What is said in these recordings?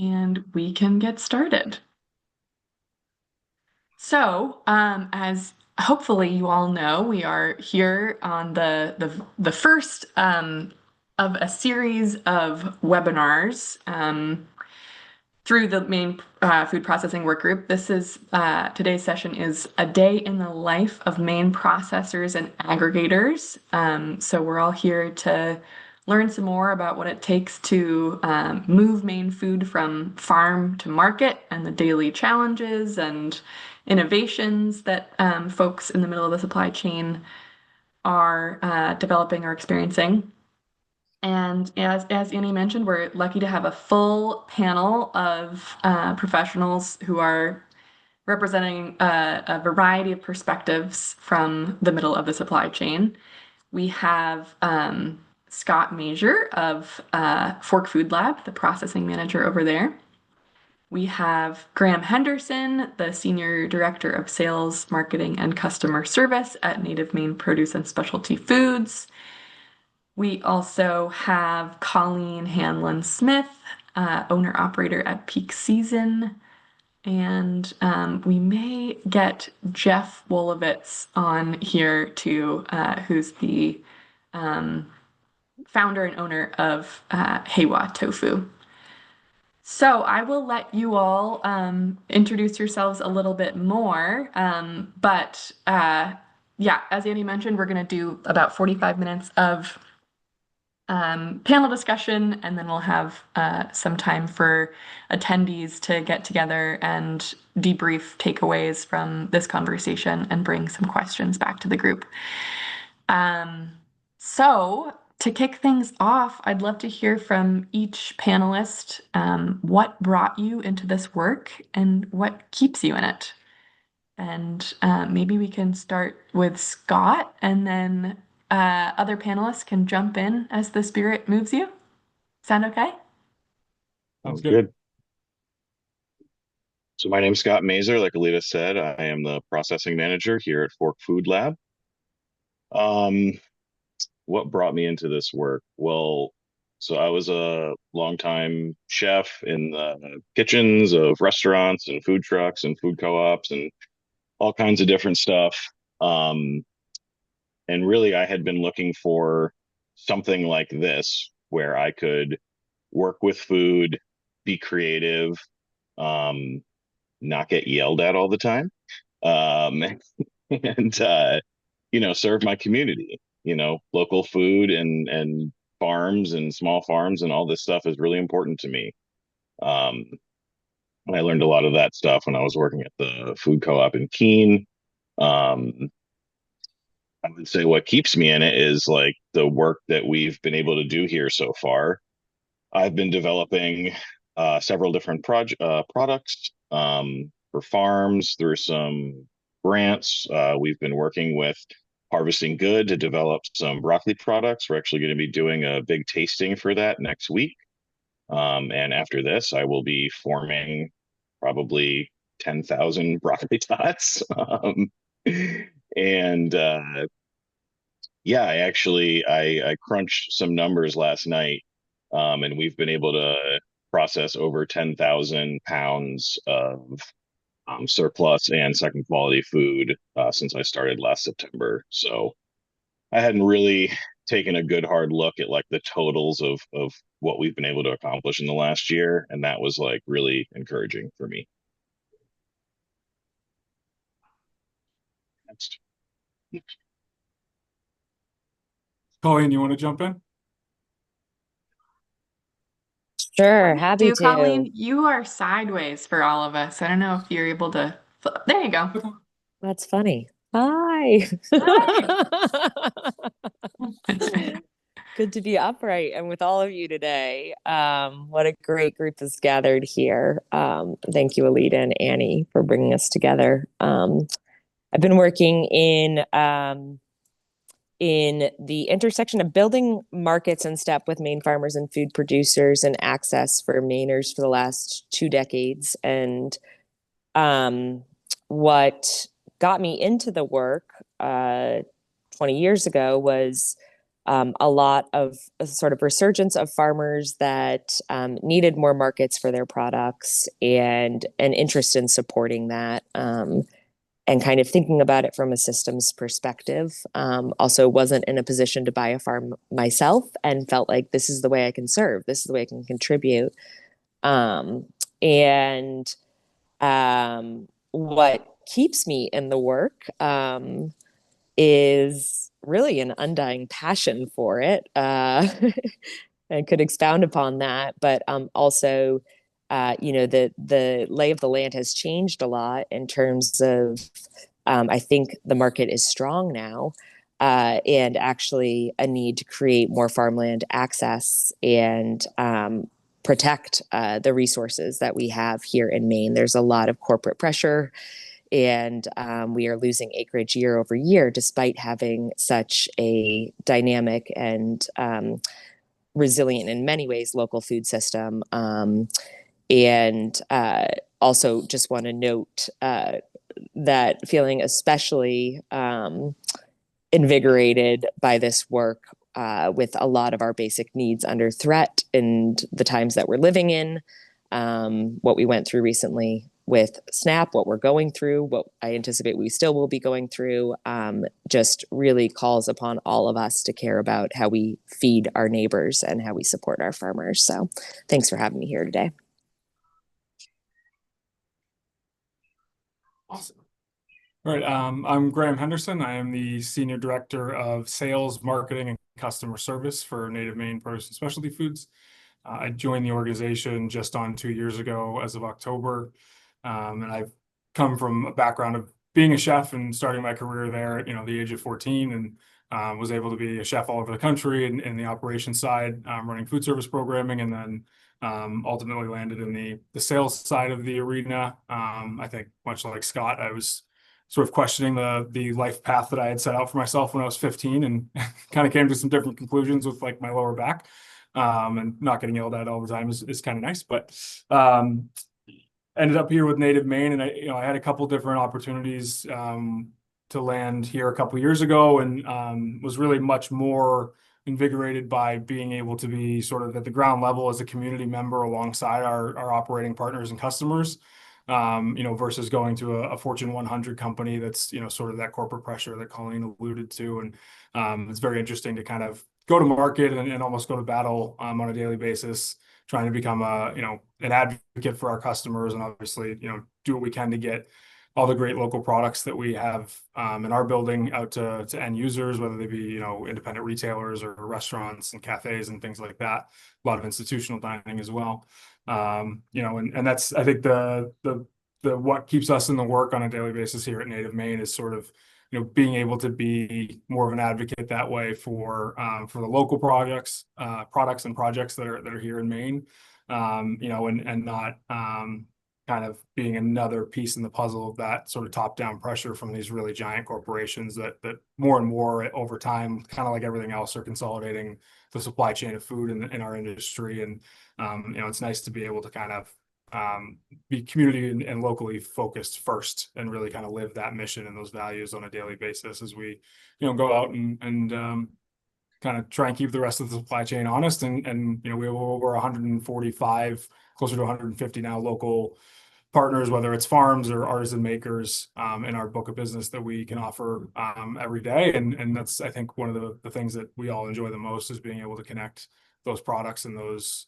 and we can get started. So, as hopefully you all know, we are here on the first of a series of webinars through the main food processing work group. This is today's session is a day in the life of main processors and aggregators. So we're all here to learn some more about what it takes to move Maine food from farm to market and the daily challenges and innovations that folks in the middle of the supply chain are developing or experiencing. And as Annie mentioned, we're lucky to have a full panel of professionals who are representing a variety of perspectives from the middle of the supply chain. We have Scott Major of Fork Food Lab, the processing manager over there. We have Graham Henderson, the Senior Director of Sales, Marketing, and Customer Service at Native Maine Produce and Specialty Foods. We also have Colleen Hanlon Smith, owner-operator at Peak Season. And we may get Jeff Wolowitz on here too, who's the founder and owner of Heiwa Tofu. So I will let you all introduce yourselves a little bit more. Yeah, as Andy mentioned, we're going to do about 45 minutes of panel discussion, and then we'll have some time for attendees to get together and debrief takeaways from this conversation and bring some questions back to the group. So to kick things off, I'd love to hear from each panelist what brought you into this work and what keeps you in it. And maybe we can start with Scott, and then other panelists can jump in as the spirit moves you. Sound okay? Sounds good. So my name's Scott Mazer. Like Alita said, I am the processing manager here at Fork Food Lab. Um, what brought me into this work? Well, so I was a longtime chef in the kitchens of restaurants and food trucks and food co-ops and all kinds of different stuff. Um, and really, I had been looking for something like this where I could work with food, be creative, um, not get yelled at all the time, um, and serve my community. Local food and farms and small farms and all this stuff is really important to me. Um, I learned a lot of that stuff when I was working at the food co-op in Keene. Um, I would say what keeps me in it is like the work that we've been able to do here so far. I've been developing several different products for farms through some grants. We've been working with Harvesting Good to develop some broccoli products. We're actually going to be doing a big tasting for that next week. And after this, I will be forming probably 10,000 broccoli tots. And yeah, I crunched some numbers last night, and we've been able to process over 10,000 pounds of surplus and second quality food since I started last September. So I hadn't really taken a good hard look at like the totals of what we've been able to accomplish in the last year, and that was like really encouraging for me. Next. Colleen, you want to jump in? Sure, Please happy do, to. Colleen. You are sideways for all of us. I don't know if you're able to. There you go. That's funny. Hi. Hi. Good to be upright and with all of you today. What a great group is gathered here. Thank you, Alita and Annie, for bringing us together. I've been working in the intersection of building markets in step with Maine farmers and food producers and access for Mainers for the last 2 decades. And what got me into the work 20 years ago was a lot of a sort of resurgence of farmers that needed more markets for their products and an interest in supporting that. And kind of thinking about it from a systems perspective. Also wasn't in a position to buy a farm myself and felt like this is the way I can serve. This is the way I can contribute. And what keeps me in the work is really an undying passion for it. I could expound upon that, but also, the lay of the land has changed a lot in terms of, I think the market is strong now, and actually a need to create more farmland access and protect the resources that we have here in Maine. There's a lot of corporate pressure, and we are losing acreage year over year, despite having such a dynamic and resilient in many ways local food system. And also just want to note that feeling especially invigorated by this work with a lot of our basic needs under threat in the times that we're living in, what we went through recently with SNAP, what we're going through, what I anticipate we still will be going through, just really calls upon all of us to care about how we feed our neighbors and how we support our farmers. So thanks for having me here today. Awesome. All right, I'm Graham Henderson. I am the Senior Director of Sales, Marketing, and Customer Service for Native Maine Produce and Specialty Foods. I joined the organization just on 2 years ago as of October. And I've come from a background of being a chef and starting my career there at the age of 14, and was able to be a chef all over the country in the operations side, running food service programming, and then ultimately landed in the sales side of the arena. I think much like Scott, I was sort of questioning the life path that I had set out for myself when I was 15, and kind of came to some different conclusions with like my lower back, and not getting yelled at all the time is kind of nice. But ended up here with Native Maine, and I had a couple different opportunities to land here a couple years ago, and was really much more invigorated by being able to be sort of at the ground level as a community member alongside our operating partners and customers. Versus going to a Fortune 100 company that's, sort of that corporate pressure that Colleen alluded to. And it's very interesting to kind of go to market and almost go to battle on a daily basis, trying to become an advocate for our customers, and obviously, do what we can to get all the great local products that we have in our building out to end users, whether they be, independent retailers or restaurants and cafes and things like that. A lot of institutional dining as well. And that's, I think, the what keeps us in the work on a daily basis here at Native Maine is sort of, being able to be more of an advocate that way for the local products and projects that are here in Maine, and not kind of being another piece in the puzzle of that sort of top-down pressure from these really giant corporations that more and more over time, kind of like everything else, are consolidating the supply chain of food in our industry. And it's nice to be able to kind of be community and locally focused first, and really kind of live that mission and those values on a daily basis as we go out and kind of try and keep the rest of the supply chain honest. And we have over 145, closer to 150 now, local partners, whether it's farms or artisan makers, in our book of business that we can offer every day. And that's, I think, one of the things that we all enjoy the most, is being able to connect those products and those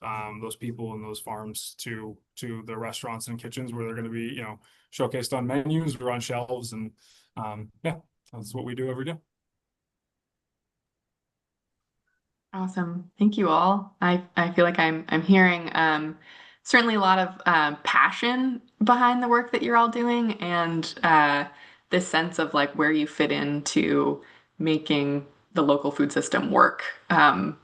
people and those farms to the restaurants and kitchens where they're going to be, showcased on menus or on shelves. And that's what we do every day. Awesome. Thank you all. I feel like I'm hearing certainly a lot of passion behind the work that you're all doing, and this sense of like where you fit into making the local food system work, and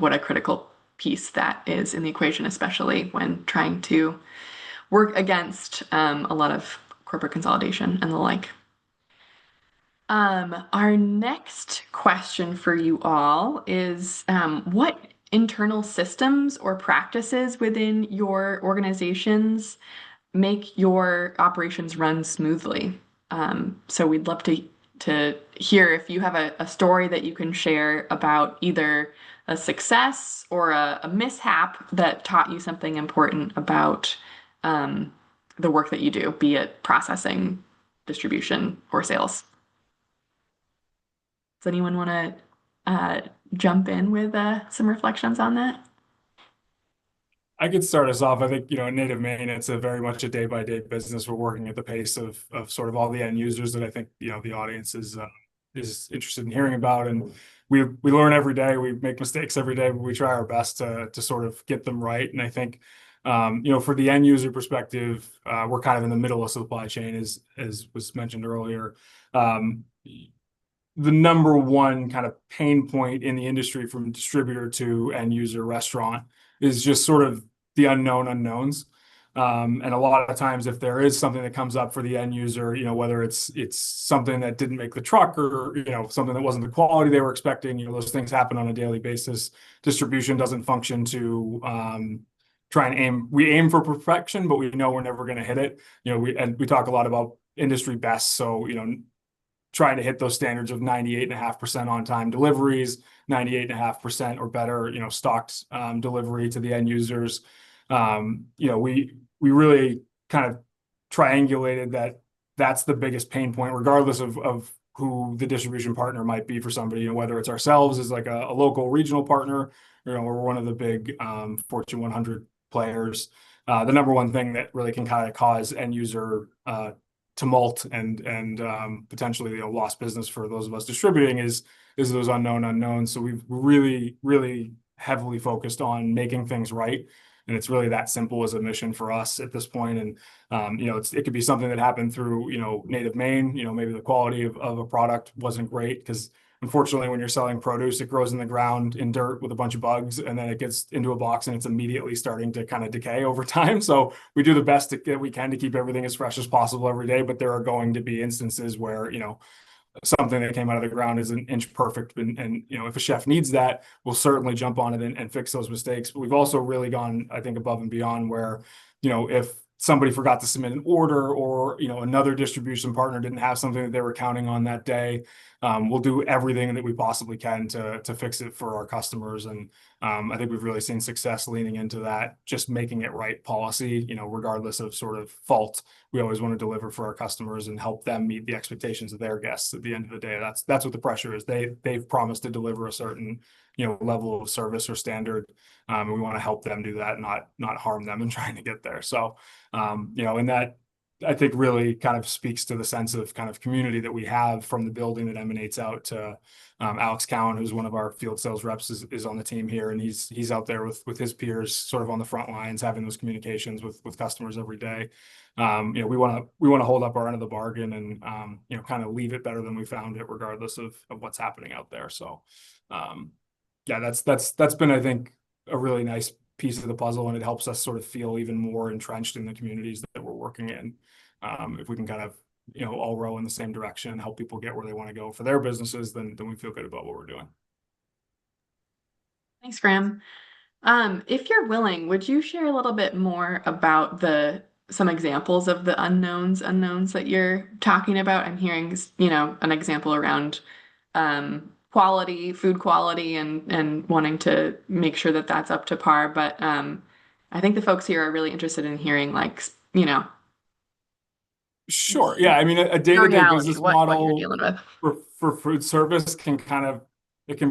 what a critical piece that is in the equation, especially when trying to work against a lot of corporate consolidation and the like. Our next question for you all is, what internal systems or practices within your organizations make your operations run smoothly? So we'd love to to hear if you have a story that you can share about either a success or a mishap that taught you something important about the work that you do, be it processing, distribution, or sales. Does anyone want to jump in with some reflections on that? I could start us off. I think, in Native Maine, it's a very much a day-by-day business. We're working at the pace of sort of all the end users that I think, the audience is interested in hearing about. And we learn every day. We make mistakes every day, but we try our best to sort of get them right. And I think, for the end user perspective, we're kind of in the middle of supply chain, as was mentioned earlier. The number one kind of pain point in the industry from distributor to end user restaurant is just sort of the unknown unknowns. And a lot of times, if there is something that comes up for the end user, whether it's something that didn't make the truck, or something that wasn't the quality they were expecting, those things happen on a daily basis. Distribution doesn't function to try and aim. We aim for perfection, but we know we're never going to hit it. We talk a lot about industry best, so trying to hit those standards of 98.5% on time deliveries, 98.5% or better, stocked delivery to the end users. We really kind of triangulated that's the biggest pain point, regardless of who the distribution partner might be for somebody, whether it's ourselves as like a local regional partner, or one of the big Fortune 100 players. The number one thing that really can kind of cause end user tumult and potentially lost business for those of us distributing is those unknown unknowns. So we've really heavily focused on making things right, and it's really that simple as a mission for us at this point. And it could be something that happened through Native Maine. Maybe the quality of a product wasn't great, because unfortunately, when you're selling produce, it grows in the ground in dirt with a bunch of bugs, and then it gets into a box and it's immediately starting to kind of decay over time. So we do the best that we can to keep everything as fresh as possible every day, but there are going to be instances where, something that came out of the ground isn't inch perfect. And if a chef needs that, we'll certainly jump on it and fix those mistakes. But we've also really gone, I think, above and beyond where, if somebody forgot to submit an order, or another distribution partner didn't have something that they were counting on that day, we'll do everything that we possibly can to fix it for our customers. And I think we've really seen success leaning into that, just making it right policy. Regardless of sort of fault, we always want to deliver for our customers and help them meet the expectations of their guests. At the end of the day, that's what the pressure is. They've promised to deliver a certain level of service or standard, and we want to help them do that, not harm them in trying to get there. So and that, I think, really kind of speaks to the sense of kind of community that we have from the building that emanates out to Alex Cowan, who's one of our field sales reps, is on the team here, and he's out there with his peers, sort of on the front lines, having those communications with customers every day. We want to hold up our end of the bargain and kind of leave it better than we found it, regardless of what's happening out there. So that's been, I think, a really nice piece of the puzzle, and it helps us sort of feel even more entrenched in the communities that we're working in. If we can kind of all row in the same direction and help people get where they want to go for their businesses, then we feel good about what we're doing. Thanks, Graham. If you're willing, would you share a little bit more about some examples of the unknowns that you're talking about? I'm hearing, an example around quality, food quality, and wanting to make sure that that's up to par. But I think the folks here are really interested in hearing, Sure. Yeah. I mean, a day-to-day business what model you're dealing with. for food service can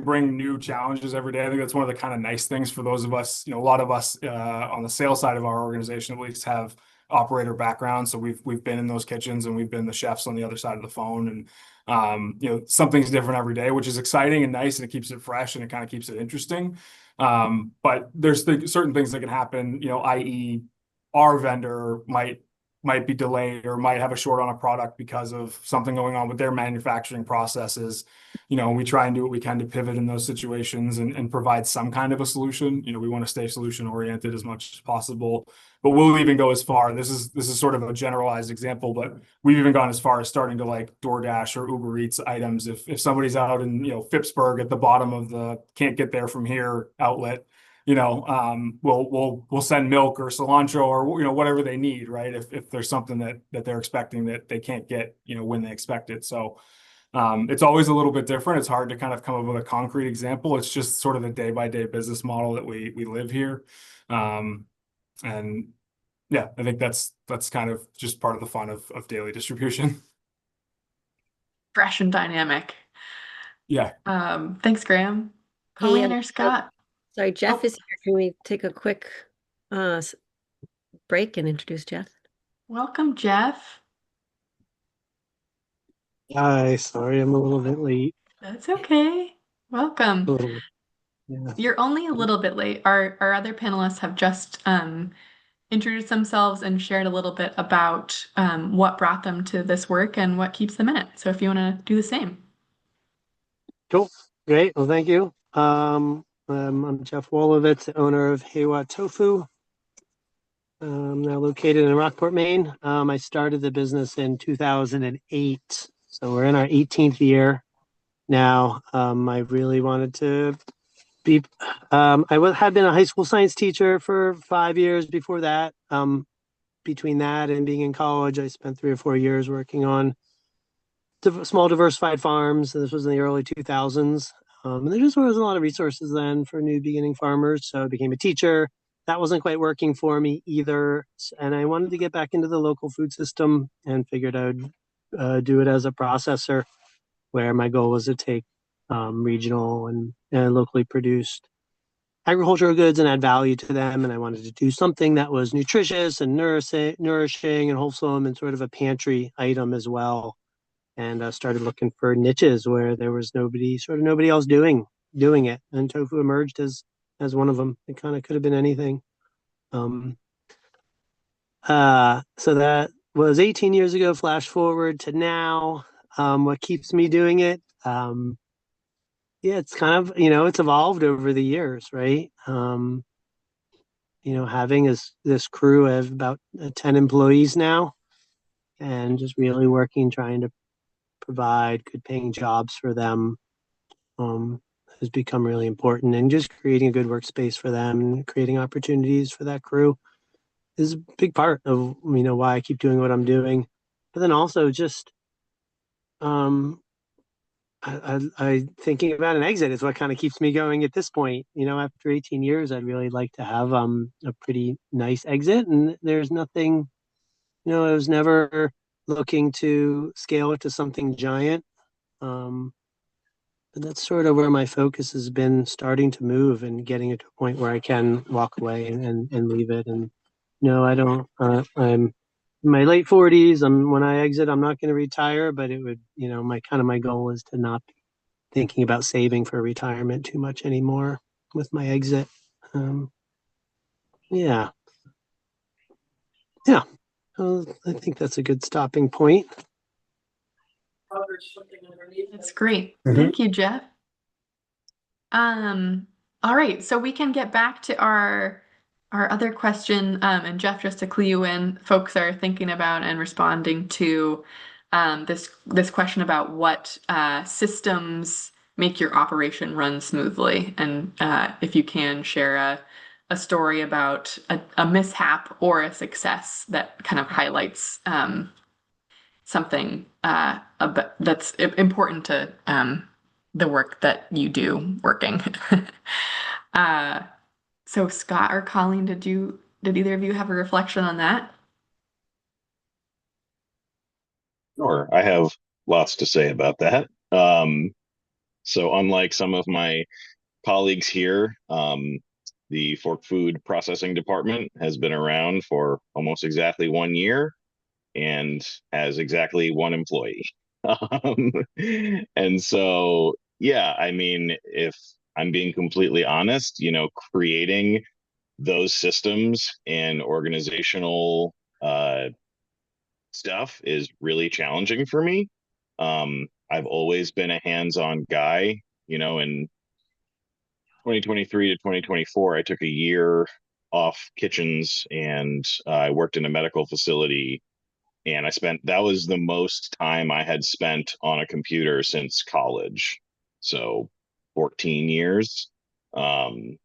bring new challenges every day. I think that's one of the kind of nice things for those of us, a lot of us on the sales side of our organization, at least, have operator backgrounds. So we've been in those kitchens, and we've been the chefs on the other side of the phone. And something's different every day, which is exciting and nice, and it keeps it fresh, and it kind of keeps it interesting. But there's certain things that can happen, i.e. our vendor might be delayed or might have a short on a product because of something going on with their manufacturing processes. We try and do what we can to pivot in those situations and provide some kind of a solution. We want to stay solution oriented as much as possible, but we'll even go as far. This is sort of a generalized example, but we've even gone as far as starting to DoorDash or Uber Eats items. If somebody's out in Phippsburg at the bottom of the can't get there from here outlet, we'll send milk or cilantro or whatever they need, right? If there's something that they're expecting that they can't get when they expect it. So It's always a little bit different. It's hard to kind of come up with a concrete example. It's just sort of the day-by-day business model that we live here. And yeah, I think that's kind of just part of the fun of daily distribution. Fresh and dynamic. Yeah. Thanks, Graham. Hey, Colleen or Scott? sorry, Jeff Oh. is here. Can we take a quick break and introduce Jeff? Welcome, Jeff. Hi, sorry, I'm a little bit late. That's okay. Welcome. A little, yeah. You're only a little bit late. Our other panelists have just introduced themselves and shared a little bit about what brought them to this work and what keeps them in it. So if you want to do the same. Cool. Great. Well, thank you. I'm Jeff Wolowitz, the owner of Heiwa Tofu. Now located in Rockport, Maine. I started the business in 2008, so we're in our 18th year now. I really wanted to be. Had been a high school science teacher for 5 years before that. Between that and being in college, I spent 3 or 4 years working on small diversified farms. This was in the early 2000s. And there just wasn't a lot of resources then for new beginning farmers. So I became a teacher. That wasn't quite working for me either. And I wanted to get back into the local food system and figured I would do it as a processor, where my goal was to take regional and locally produced agricultural goods and add value to them. And I wanted to do something that was nutritious and nourishing and wholesome and sort of a pantry item as well. And started looking for niches where there was nobody else doing it. And tofu emerged as one of them. It kind of could have been anything. So that was 18 years ago. Flash forward to now. What keeps me doing it? Yeah, it's kind of, it's evolved over the years, right? Having this crew of about 10 employees now, and just really working, trying to provide good paying jobs for them, has become really important. And just creating a good workspace for them and creating opportunities for that crew is a big part of why I keep doing what I'm doing. But then also just I thinking about an exit is what kind of keeps me going at this point. After 18 years, I'd really like to have a pretty nice exit, and there's nothing. I was never looking to scale it to something giant. But that's sort of where my focus has been, starting to move and getting it to a point where I can walk away and leave it. And I don't. I'm in my late 40s. When I exit, I'm not going to retire, but it would, my goal is to not be thinking about saving for retirement too much anymore with my exit. Yeah. I think that's a good stopping point. That's great. Thank you, Jeff. All right, so we can get back to our other question. And Jeff, just to clue you in, folks are thinking about and responding to this question about what systems make your operation run smoothly, and if you can share a story about a mishap or a success that kind of highlights something that's important to the work that you do working. So Scott or Colleen, did either of you have a reflection on that? Sure, I have lots to say about that. So unlike some of my colleagues here, the Fork Food Processing Department has been around for almost exactly 1 year and has exactly one employee. Um, and so, yeah, I mean, if I'm being completely honest, creating those systems and organizational stuff is really challenging for me. I've always been a hands-on guy. In 2023 to 2024, I took a year off kitchens and I worked in a medical facility, and that was the most time I had spent on a computer since college. So 14 years. And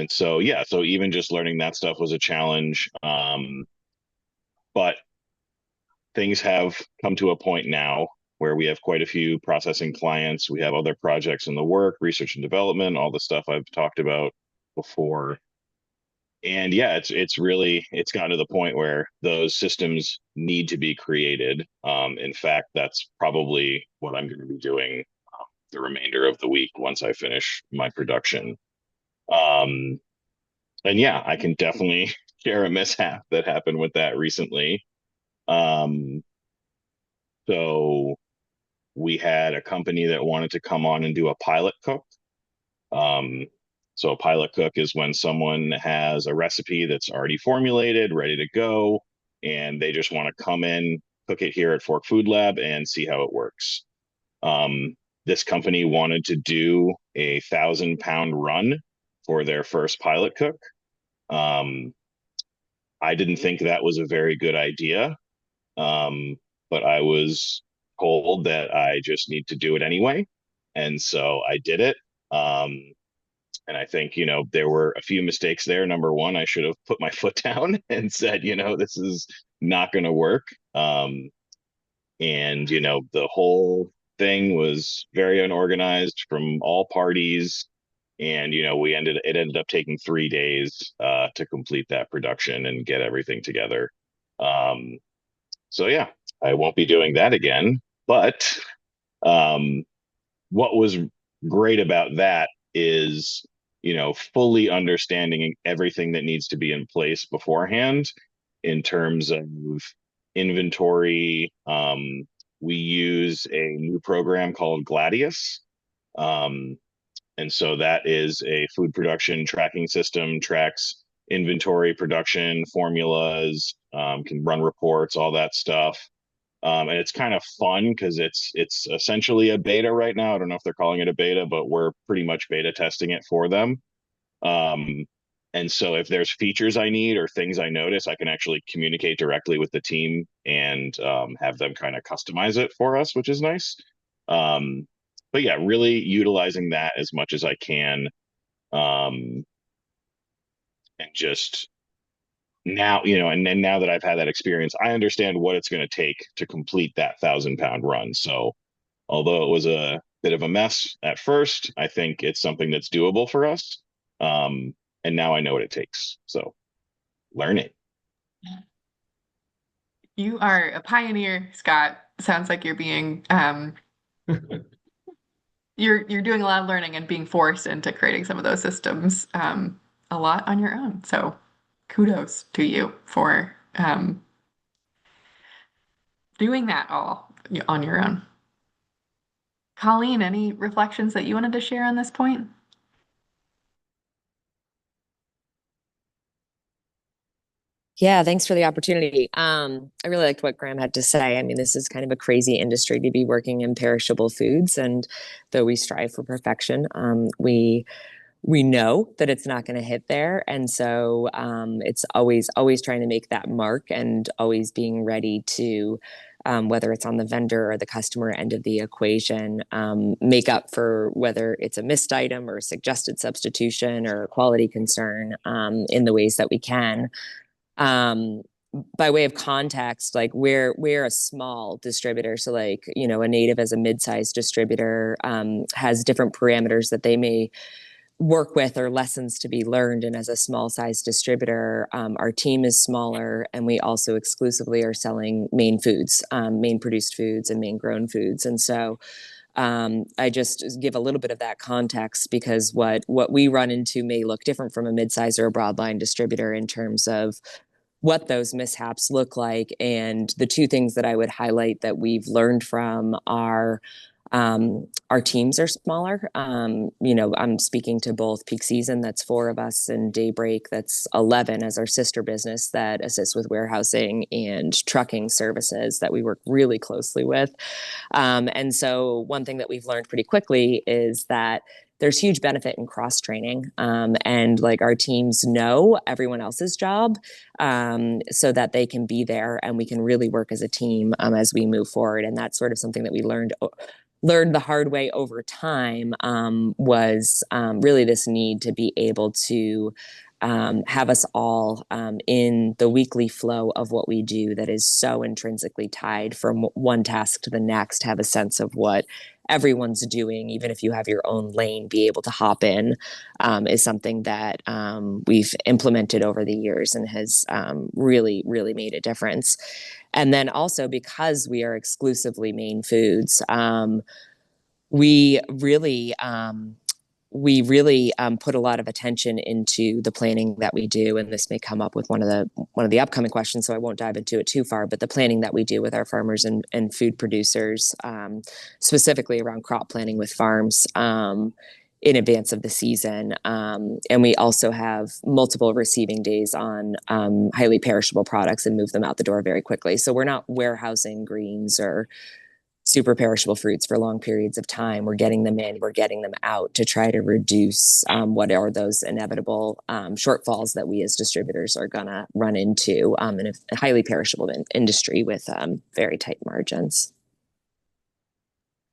so, yeah, so even just learning that stuff was a challenge. But things have come to a point now where we have quite a few processing clients. We have other projects in the work, research and development, all the stuff I've talked about before. And yeah, it's gotten to the point where those systems need to be created. In fact, that's probably what I'm going to be doing the remainder of the week once I finish my production. Um, and yeah, I can definitely share a mishap that happened with that recently. Um, so we had a company that wanted to come on and do a pilot cook. Um, so a pilot cook is when someone has a recipe that's already formulated, ready to go, and they just want to come in, cook it here at Fork Food Lab and see how it works. This company wanted to do a 1,000-pound run for their first pilot cook. I didn't think that was a very good idea, but I was told that I just need to do it anyway. And so I did it. And I think, there were a few mistakes there. Number one, I should have put my foot down and said, this is not going to work. And, the whole thing was very unorganized from all parties. And, it ended up taking 3 days to complete that production and get everything together. So yeah, I won't be doing that again. But what was great about that is, fully understanding everything that needs to be in place beforehand in terms of inventory. We use a new program called Gladius. And so that is a food production tracking system, tracks inventory, production, formulas, can run reports, all that stuff. And it's kind of fun because it's essentially a beta right now. I don't know if they're calling it a beta, but we're pretty much beta testing it for them. And so if there's features I need or things I notice, I can actually communicate directly with the team and have them kind of customize it for us, which is nice. But yeah, really utilizing that as much as I can. And just now, and then now that I've had that experience, I understand what it's going to take to complete that 1,000-pound run. So although it was a bit of a mess at first, I think it's something that's doable for us. And now I know what it takes. So learn it. You are a pioneer, Scott. Sounds like you're being you're doing a lot of learning and being forced into creating some of those systems a lot on your own. So kudos to you for doing that all on your own. Colleen, any reflections that you wanted to share on this point? Yeah, thanks for the opportunity. I really liked what Graham had to say. I mean, this is kind of a crazy industry to be working in perishable foods, and though we strive for perfection, we know that it's not going to hit there, and so it's always trying to make that mark and always being ready to. Whether it's on the vendor or the customer end of the equation, make up for whether it's a missed item or a suggested substitution or a quality concern in the ways that we can. um by way of context, like we're a small distributor, so like a native as a mid-sized distributor has different parameters that they may work with or lessons to be learned. And as a small size distributor, our team is smaller, and we also exclusively are selling main foods, main produced foods and main grown foods. And so I just give a little bit of that context because what we run into may look different from a mid-size or a broadline distributor in terms of what those mishaps look like. And the two things that I would highlight that we've learned from are our teams are smaller. I'm speaking to both Peak Season, that's 4 of us, and Daybreak, that's 11, as our sister business that assists with warehousing and trucking services that we work really closely with. And so one thing that we've learned pretty quickly is that there's huge benefit in cross training, and like our teams know everyone else's job, so that they can be there and we can really work as a team as we move forward. And that's sort of something that we learned the hard way over time, was really this need to be able to have us all in the weekly flow of what we do that is so intrinsically tied from one task to the next, have a sense of what everyone's doing, even if you have your own lane, be able to hop in, is something that we've implemented over the years and has really, really made a difference. And then also, because we are exclusively Maine Foods, we really put a lot of attention into the planning that we do, and this may come up with one of the upcoming questions, so I won't dive into it too far. But the planning that we do with our farmers and food producers, specifically around crop planning with farms, in advance of the season, and we also have multiple receiving days on highly perishable products and move them out the door very quickly. So we're not warehousing greens or super perishable fruits for long periods of time. We're getting them in, we're getting them out to try to reduce what are those inevitable shortfalls that we as distributors are going to run into in a highly perishable industry with very tight margins.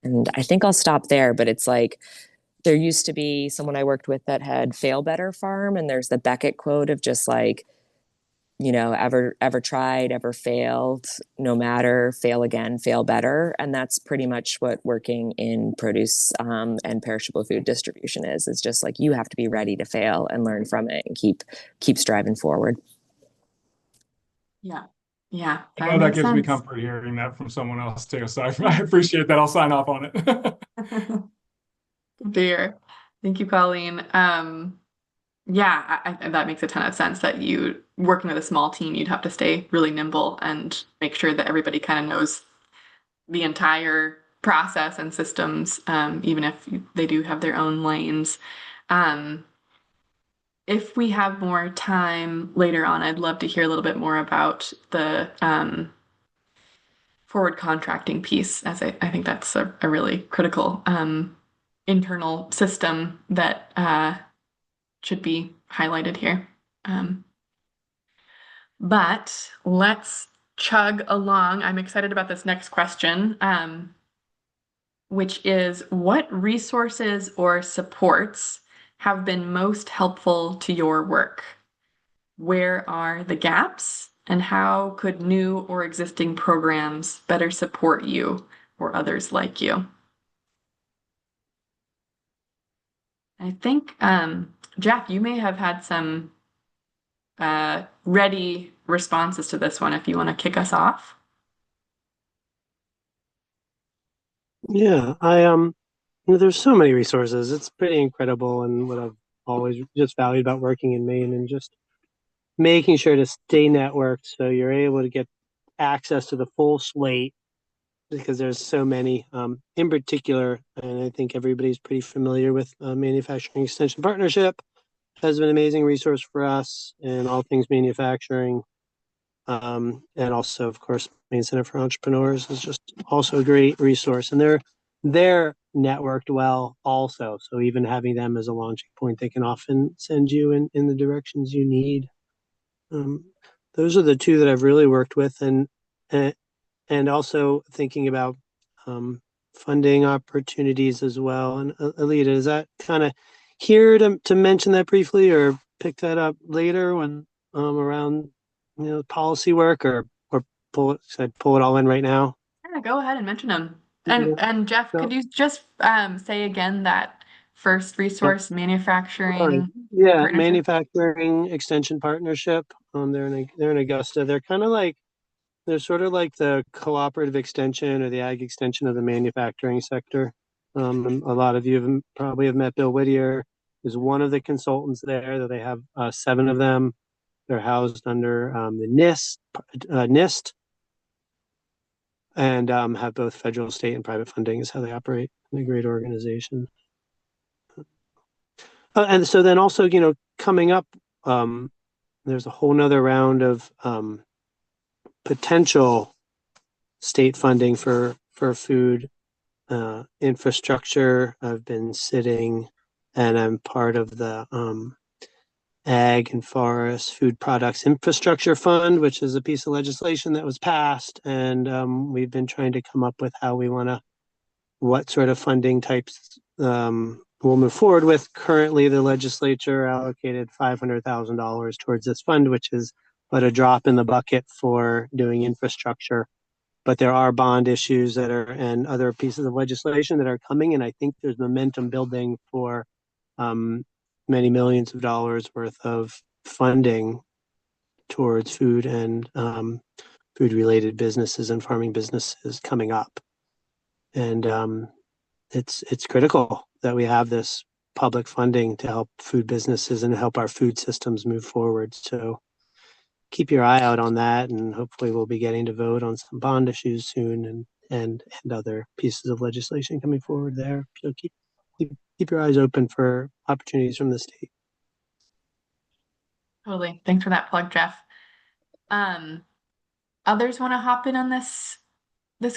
And I think I'll stop there, but it's like, there used to be someone I worked with that had fail better farm, and there's the Beckett quote of just like, ever tried, ever failed, no matter, fail again, fail better. And that's pretty much what working in produce and perishable food distribution is. It's just like, you have to be ready to fail and learn from it and keep striving forward. Yeah. Yeah. I know that gives me comfort hearing that from someone else too. So I appreciate that. I'll sign off on it. Dear. Thank you, Colleen. Yeah, that makes a ton of sense that you working with a small team, you'd have to stay really nimble and make sure that everybody kind of knows the entire process and systems, even if they do have their own lanes. If we have more time later on, I'd love to hear a little bit more about the forward contracting piece, as I think that's a really critical internal system that should be highlighted here. But let's chug along. I'm excited about this next question, which is, what resources or supports have been most helpful to your work? Where are the gaps? And how could new or existing programs better support you or others like you? I think, Jeff, you may have had some ready responses to this one if you want to kick us off. Yeah, there's so many resources. It's pretty incredible, and what I've always just valued about working in Maine and just making sure to stay networked so you're able to get access to the full slate, because there's so many in particular, and I think everybody's pretty familiar with Manufacturing Extension Partnership has been an amazing resource for us in all things manufacturing. And also, of course, Maine Center for Entrepreneurs is just also a great resource, and they're networked well also. So even having them as a launching point, they can often send you in the directions you need. Those are the two that I've really worked with, and also thinking about funding opportunities as well. And Alita, is that kind of here to mention that briefly, or pick that up later when around policy work, or pull it all in right now? Yeah, go ahead and mention them. And Jeff, could you just say again that first resource, manufacturing? Yeah, partnership? Manufacturing Extension Partnership. They're in Augusta. They're sort of like the cooperative extension or the ag extension of the manufacturing sector. A lot of you probably have met Bill Whittier, who's one of the consultants there. That they have 7 of them. They're housed under the NIST, and have both federal, state, and private funding is how they operate. A great organization. And so then also, coming up, there's a whole nother round of potential state funding for food infrastructure. I've been sitting, and I'm part of the Ag and Forest Food Products Infrastructure Fund, which is a piece of legislation that was passed, and we've been trying to come up with how we want to, what sort of funding types we'll move forward with. Currently, the legislature allocated $500,000 towards this fund, which is but a drop in the bucket for doing infrastructure. But there are bond issues and other pieces of legislation that are coming, and I think there's momentum building for many millions of dollars worth of funding towards food and food-related businesses and farming businesses coming up. And it's critical that we have this public funding to help food businesses and help our food systems move forward. So keep your eye out on that, and hopefully we'll be getting to vote on some bond issues soon and other pieces of legislation coming forward there. So keep your eyes open for opportunities from the state. Totally. Thanks for that plug, Jeff. Others want to hop in on this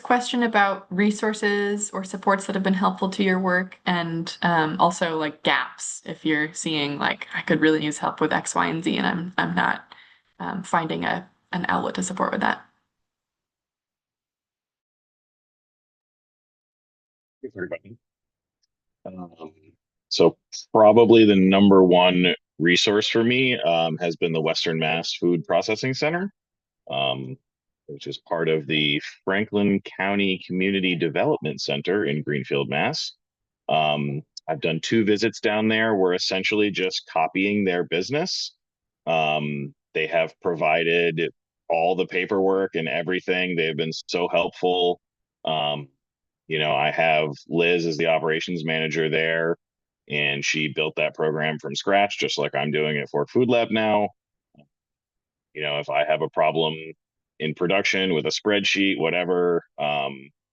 question about resources or supports that have been helpful to your work, and also like gaps if you're seeing like I could really use help with X, Y, and Z, and I'm not finding an outlet to support with that. So probably the number one resource for me has been the Western Mass Food Processing Center, which is part of the Franklin County Community Development Center in Greenfield, Mass. I've done 2 visits down there. We're essentially just copying their business. They have provided all the paperwork and everything. They've been so helpful. I have Liz as the operations manager there, and she built that program from scratch, just like I'm doing at Fork Food Lab now. If I have a problem in production with a spreadsheet, whatever, I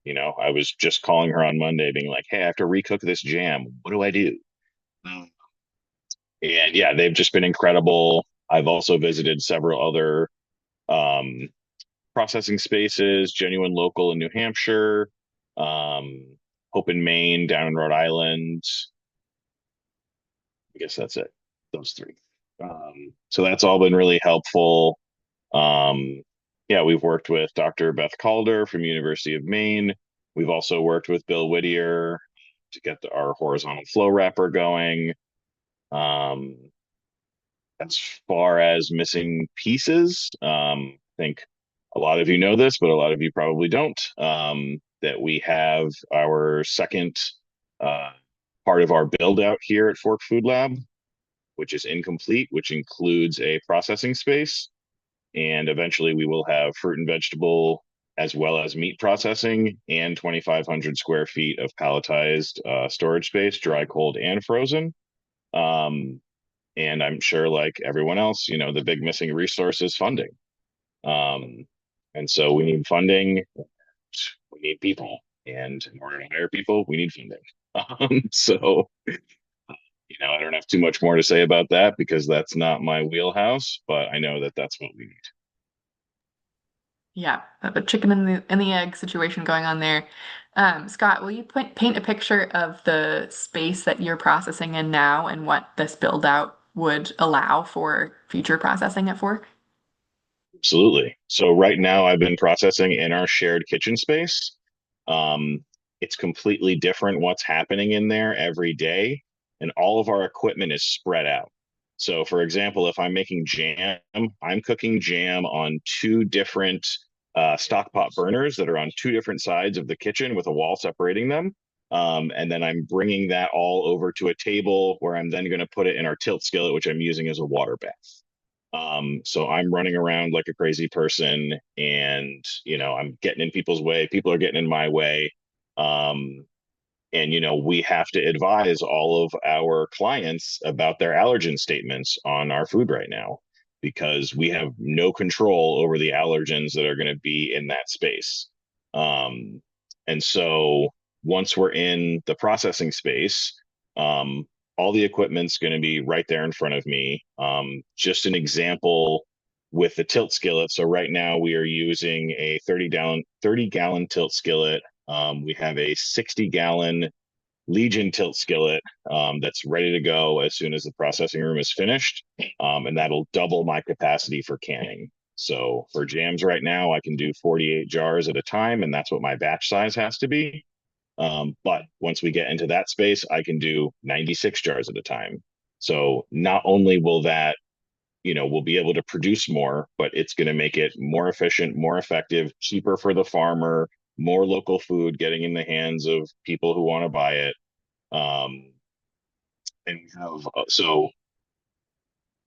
was just calling her on Monday being like, hey, I have to recook this jam. What do I do? And yeah, they've just been incredible. I've also visited several other processing spaces, Genuine Local in New Hampshire, Hope in Maine, down in Rhode Island. I guess that's it. Those 3. So that's all been really helpful. Yeah, we've worked with Dr. Beth Calder from University of Maine. We've also worked with Bill Whittier to get our horizontal flow wrapper going. As far as missing pieces, I think a lot of you know this, but a lot of you probably don't, that we have our second part of our build out here at Fork Food Lab, which is incomplete, which includes a processing space. And eventually we will have fruit and vegetable as well as meat processing and 2,500 square feet of palletized storage space, dry, cold, and frozen. And I'm sure, like everyone else, the big missing resource is funding. And so we need funding, we need people, and in order to hire people, we need funding. So I don't have too much more to say about that because that's not my wheelhouse, but I know that that's what we need. Yeah, the chicken and the egg situation going on there. Scott, will you paint a picture of the space that you're processing in now and what this build out would allow for future processing at Fork? Absolutely. So right now I've been processing in our shared kitchen space. It's completely different what's happening in there every day, and all of our equipment is spread out. So for example, if I'm making jam, I'm cooking jam on 2 different stock pot burners that are on 2 different sides of the kitchen with a wall separating them. And then I'm bringing that all over to a table where I'm then going to put it in our tilt skillet, which I'm using as a water bath. So I'm running around like a crazy person, and I'm getting in people's way. People are getting in my way. And we have to advise all of our clients about their allergen statements on our food right now, because we have no control over the allergens that are going to be in that space. And so once we're in the processing space, all the equipment's going to be right there in front of me. Just an example with the tilt skillet. So right now we are using a 30-gallon tilt skillet. We have a 60-gallon Legion tilt skillet that's ready to go as soon as the processing room is finished. And that'll double my capacity for canning. So for jams right now, I can do 48 jars at a time, and that's what my batch size has to be. But once we get into that space, I can do 96 jars at a time. So not only will that, we'll be able to produce more, but it's going to make it more efficient, more effective, cheaper for the farmer, more local food getting in the hands of people who want to buy it. And we have, so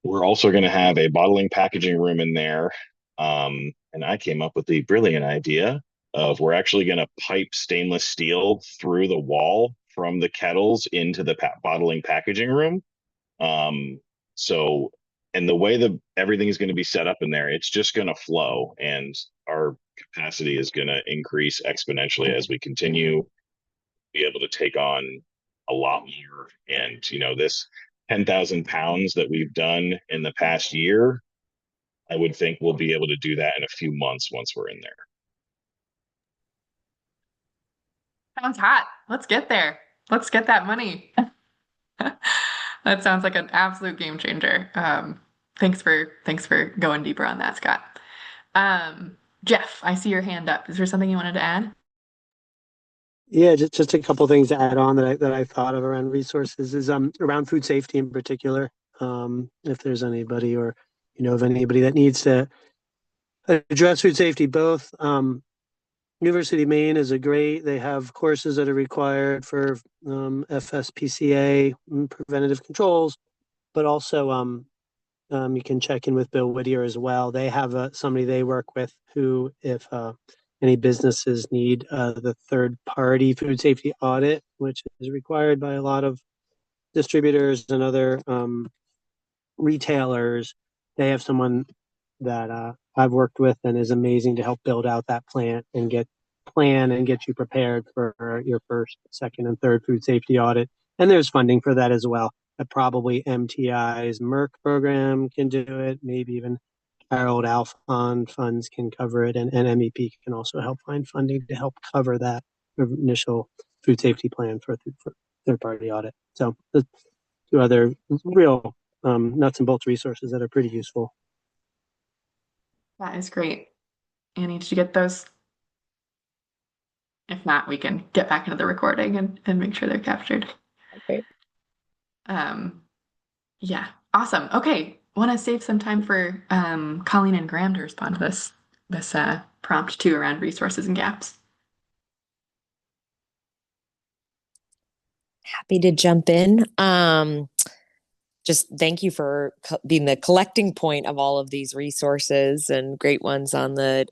we're also going to have a bottling packaging room in there. And I came up with the brilliant idea of we're actually going to pipe stainless steel through the wall from the kettles into the bottling packaging room. Um, so, and the way that everything is going to be set up in there, it's just going to flow, and our capacity is going to increase exponentially as we continue to be able to take on a lot more. And, this 10,000 pounds that we've done in the past year, I would think we'll be able to do that in a few months once we're in there. Sounds hot. Let's get there. Let's get that money. That sounds like an absolute game changer. Thanks for going deeper on that, Scott. Jeff, I see your hand up. Is there something you wanted to add? Yeah, just a couple things to add on that I thought of around resources is around food safety in particular. If there's anybody or of anybody that needs to address food safety, both University of Maine is they have courses that are required for FSPCA preventative controls, but also you can check in with Bill Whittier as well. They have somebody they work with who, if any businesses need the third-party food safety audit, which is required by a lot of distributors and other retailers, they have someone that I've worked with and is amazing to help build out that plan and get you prepared for your first, second, and third food safety audit. And there's funding for that as well. Probably MTI's Merck program can do it. Maybe even our old Alphon funds can cover it, and MEP can also help find funding to help cover that initial food safety plan for third-party audit. So the two other real nuts and bolts resources that are pretty useful. That is great. Annie, did you get those? If not, we can get back into the recording and make sure they're captured. Okay. Yeah, awesome. Okay, want to save some time for Colleen and Graham to respond to this prompt too around resources and gaps. Happy to jump in. Just thank you for being the collecting point of all of these resources, and great ones on the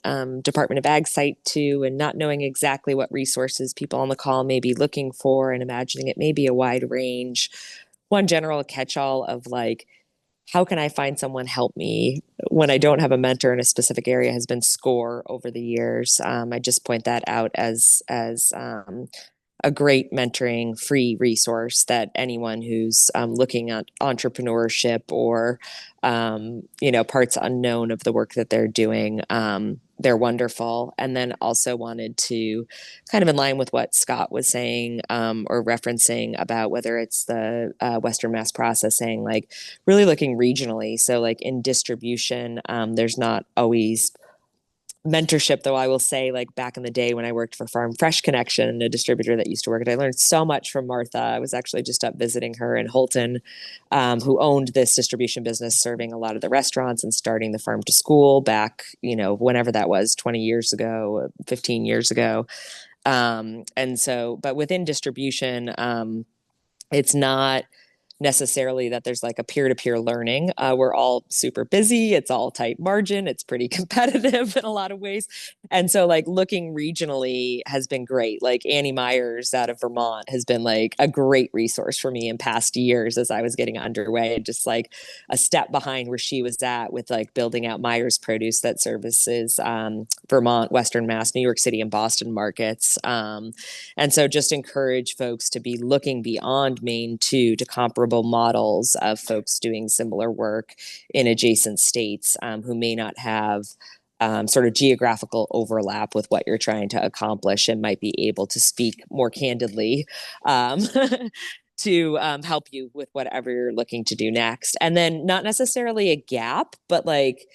Department of Ag site too, and not knowing exactly what resources people on the call may be looking for and imagining it may be a wide range. One general catch-all of like, how can I find someone help me when I don't have a mentor in a specific area has been SCORE over the years. I just point that out as a great mentoring free resource that anyone who's looking at entrepreneurship or parts unknown of the work that they're doing, they're wonderful. And then also wanted to kind of in line with what Scott was saying or referencing about whether it's the Western Mass Processing, like really looking regionally. So like in distribution, there's not always mentorship, though I will say, like back in the day when I worked for Farm Fresh Connection, a distributor that used to work at, I learned so much from Martha. I was actually just up visiting her in Holton, who owned this distribution business, serving a lot of the restaurants and starting the farm to school back, whenever that was, 20 years ago, 15 years ago. And so, but within distribution, it's not necessarily that there's like a peer-to-peer learning. We're all super busy. It's all tight margin. It's pretty competitive in a lot of ways. And so like looking regionally has been great. Like Annie Myers out of Vermont has been like a great resource for me in past years as I was getting underway, just like a step behind where she was at with like building out Myers Produce that services Vermont, Western Mass, New York City, and Boston markets. And so just encourage folks to be looking beyond Maine to comparable models of folks doing similar work in adjacent states who may not have sort of geographical overlap with what you're trying to accomplish and might be able to speak more candidly to help you with whatever you're looking to do next. And then not necessarily a gap, but like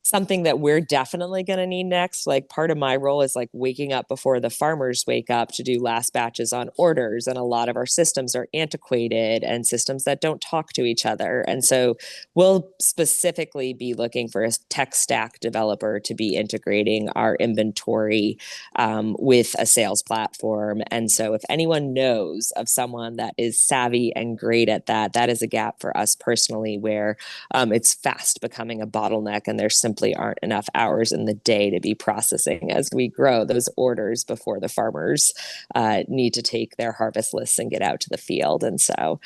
something that we're definitely going to need next. Like part of my role is like waking up before the farmers wake up to do last batches on orders. And a lot of our systems are antiquated and systems that don't talk to each other. And so we'll specifically be looking for a tech stack developer to be integrating our inventory with a sales platform. And so if anyone knows of someone that is savvy and great at that, that is a gap for us personally where it's fast becoming a bottleneck and there's simply aren't enough hours in the day to be processing as we grow those orders before the farmers need to take their harvest lists and get out to the field. And so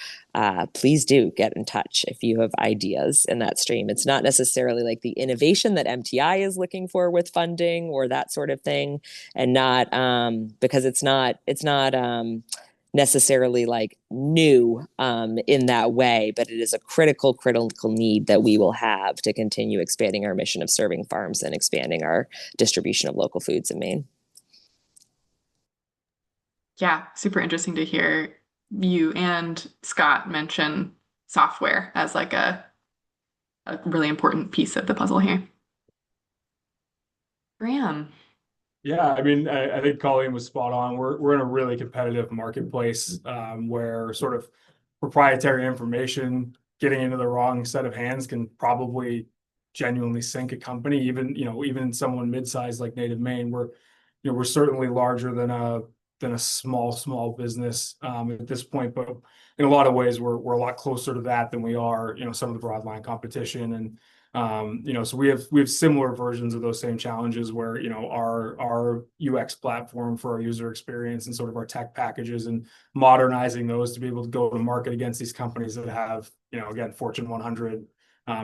please do get in touch if you have ideas in that stream. It's not necessarily like the innovation that MTI is looking for with funding or that sort of thing, and not because it's not necessarily like new in that way, but it is a critical need that we will have to continue expanding our mission of serving farms and expanding our distribution of local foods in Maine. Yeah, super interesting to hear you and Scott mention software as like a really important piece of the puzzle here. Graham. Yeah, I mean, I think Colleen was spot on. We're in a really competitive marketplace where sort of proprietary information getting into the wrong set of hands can probably genuinely sink a company. Even someone mid-sized like Native Maine, we're certainly larger than a small business at this point, but in a lot of ways we're a lot closer to that than we are some of the broadline competition. And so we have similar versions of those same challenges where our UX platform for our user experience and sort of our tech packages and modernizing those to be able to go to market against these companies that have again Fortune 100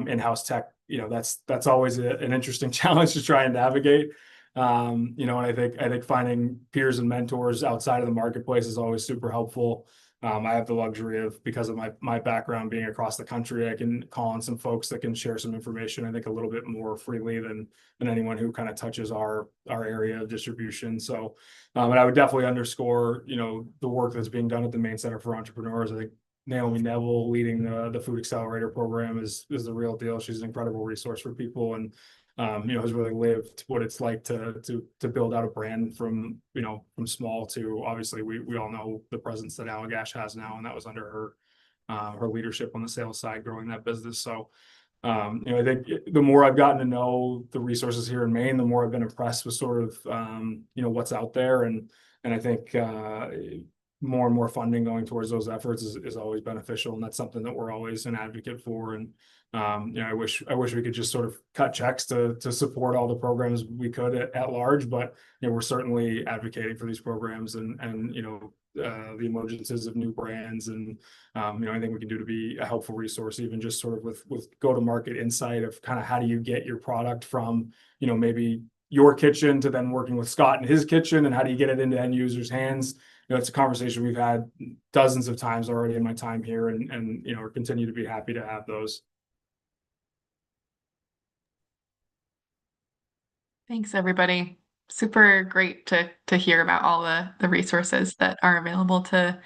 in-house tech. That's always an interesting challenge to try and navigate. And I think finding peers and mentors outside of the marketplace is always super helpful. I have the luxury of, because of my background being across the country, I can call on some folks that can share some information, I think a little bit more freely than anyone who kind of touches our area of distribution. So, and I would definitely underscore, the work that's being done at the Maine Center for Entrepreneurs. I think Naomi Neville leading the Food Accelerator program is the real deal. She's an incredible resource for people, and has really lived what it's like to build out a brand from small to, obviously we all know the presence that Allagash has now, and that was under her leadership on the sales side, growing that business. So I think the more I've gotten to know the resources here in Maine, the more I've been impressed with sort of what's out there, and I think more and more funding going towards those efforts is always beneficial, and that's something that we're always an advocate for. And I wish we could just sort of cut checks to support all the programs we could at large, but we're certainly advocating for these programs and the emergences of new brands, and anything we can do to be a helpful resource, even just sort of with go-to-market insight of kind of how do you get your product from maybe your kitchen to then working with Scott in his kitchen, and how do you get it into end users' hands. It's a conversation we've had dozens of times already in my time here, and continue to be happy to have those. Thanks, everybody. Super great to hear about all the resources that are available to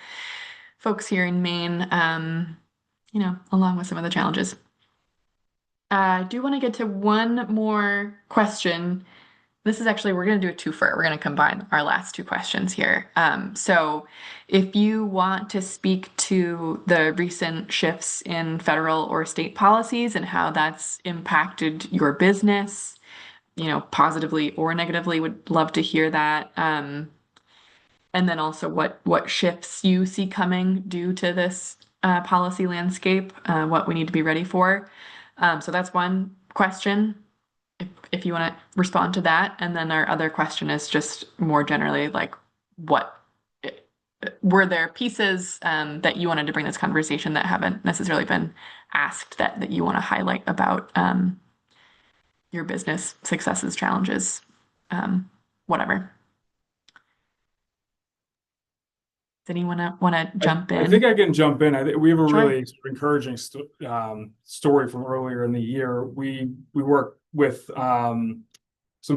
folks here in Maine, along with some of the challenges. I do want to get to one more question. This is actually, we're going to do a twofer. We're going to combine our last two questions here. So if you want to speak to the recent shifts in federal or state policies and how that's impacted your business, positively or negatively, would love to hear that. And then also what shifts you see coming due to this policy landscape, what we need to be ready for. So that's one question, if you want to respond to that. And then our other question is just more generally, like, what were there pieces that you wanted to bring this conversation that haven't necessarily been asked that you want to highlight about your business successes, challenges, whatever. Does anyone want to jump in? I think I can jump in. I think we have a Sure. really encouraging story from earlier in the year. We work with some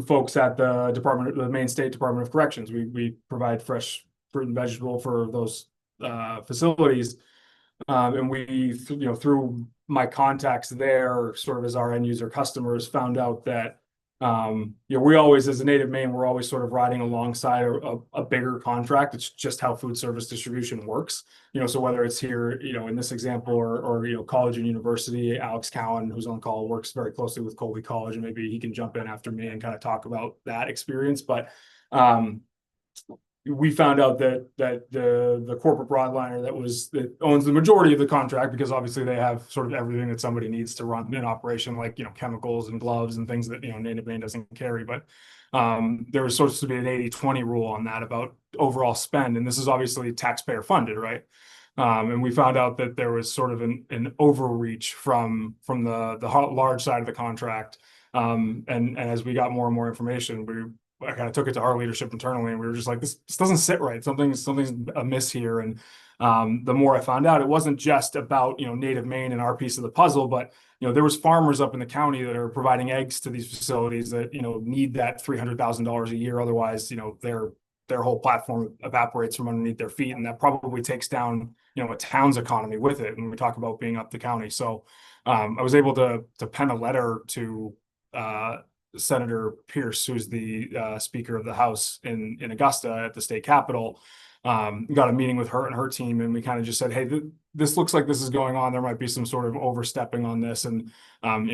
folks at the Maine State Department of Corrections. We provide fresh fruit and vegetable for those facilities, and we through my contacts there, sort of as our end user customers, found out that we always, as a native Maine, we're always sort of riding alongside a bigger contract. It's just how food service distribution works. So whether it's here, in this example, or college and university, Alex Cowan, who's on call, works very closely with Colby College, and maybe he can jump in after me and kind of talk about that experience. But we found out that the corporate broadliner that owns the majority of the contract, because obviously they have sort of everything that somebody needs to run an operation, like chemicals and gloves and things that native Maine doesn't carry. But there was supposed to be an 80-20 rule on that about overall spend, and this is obviously taxpayer funded, right? And we found out that there was sort of an overreach from the large side of the contract. And as we got more and more information, I kind of took it to our leadership internally, and we were just like, this doesn't sit right. Something's amiss here. And the more I found out, it wasn't just about native Maine and our piece of the puzzle, but there was farmers up in the county that are providing eggs to these facilities that need that $300,000 a year. Otherwise, their whole platform evaporates from underneath their feet, and that probably takes down a town's economy with it. And we talk about being up the county, so I was able to pen a letter to Senator Pierce, who's the Speaker of the House in Augusta at the state capitol. Got a meeting with her and her team, and we kind of just said, hey, this looks like this is going on. There might be some sort of overstepping on this. And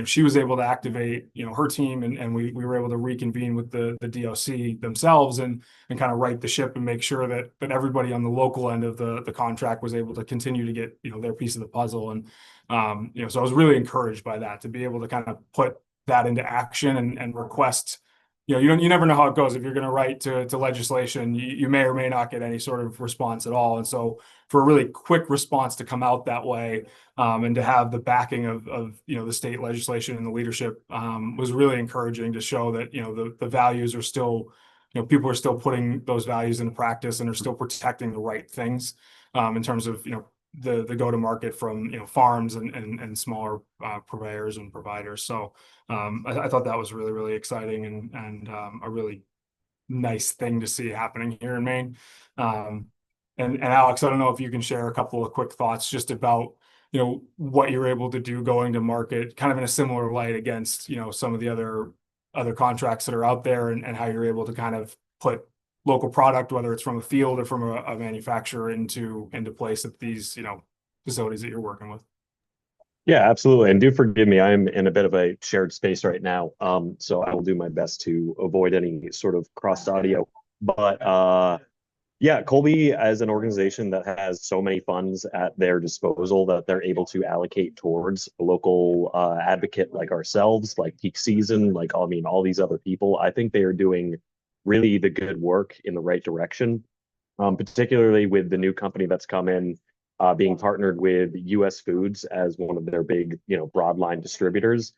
she was able to activate her team, and we were able to reconvene with the DOC themselves and kind of right the ship and make sure that everybody on the local end of the contract was able to continue to get their piece of the puzzle. And so I was really encouraged by that, to be able to kind of put that into action and request. You never know how it goes. If you're going to write to legislation, you may or may not get any sort of response at all. And so for a really quick response to come out that way, and to have the backing of the state legislation and the leadership, was really encouraging, to show that the values are still, people are still putting those values into practice and are still protecting the right things, in terms of the go-to-market from farms and smaller purveyors and providers. So I thought that was really, really exciting and a really nice thing to see happening here in Maine. And Alex, I don't know if you can share a couple of quick thoughts just about what you're able to do going to market, kind of in a similar light against some of the other contracts that are out there, and how you're able to kind of put local product, whether it's from a field or from a manufacturer, into place at these facilities that you're working with. Yeah, absolutely. And do forgive me, I'm in a bit of a shared space right now. So I will do my best to avoid any sort of cross audio. But yeah, Colby, as an organization that has so many funds at their disposal that they're able to allocate towards a local advocate like ourselves, like Peak Season, like all these other people, I think they are doing really the good work in the right direction. Particularly with the new company that's come in, being partnered with US Foods as one of their big, broadline distributors.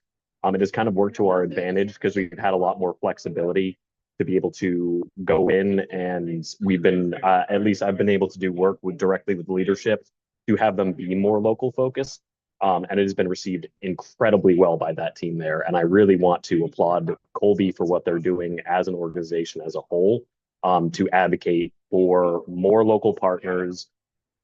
It has kind of worked to our advantage, because we've had a lot more flexibility to be able to go in, and we've been, at least I've been able to do work directly with leadership to have them be more local focused. And it has been received incredibly well by that team there. And I really want to applaud Colby for what they're doing as an organization as a whole, to advocate for more local partners,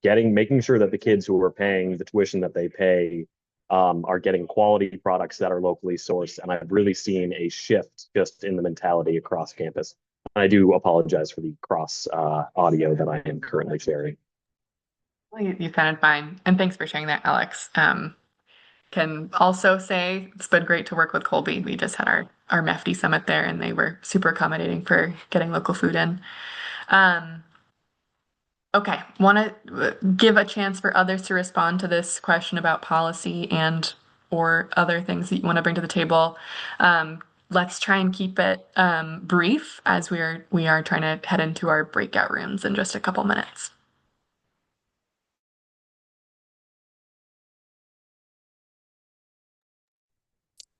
making sure that the kids who are paying the tuition that they pay are getting quality products that are locally sourced. And I've really seen a shift just in the mentality across campus. I do apologize for the cross audio that I am currently sharing. Well, you sounded fine. And thanks for sharing that, Alex. Can also say it's been great to work with Colby. We just had our MEFD summit there, and they were super accommodating for getting local food in. Okay, want to give a chance for others to respond to this question about policy and or other things that you want to bring to the table. Let's try and keep it brief, as we are trying to head into our breakout rooms in just a couple minutes.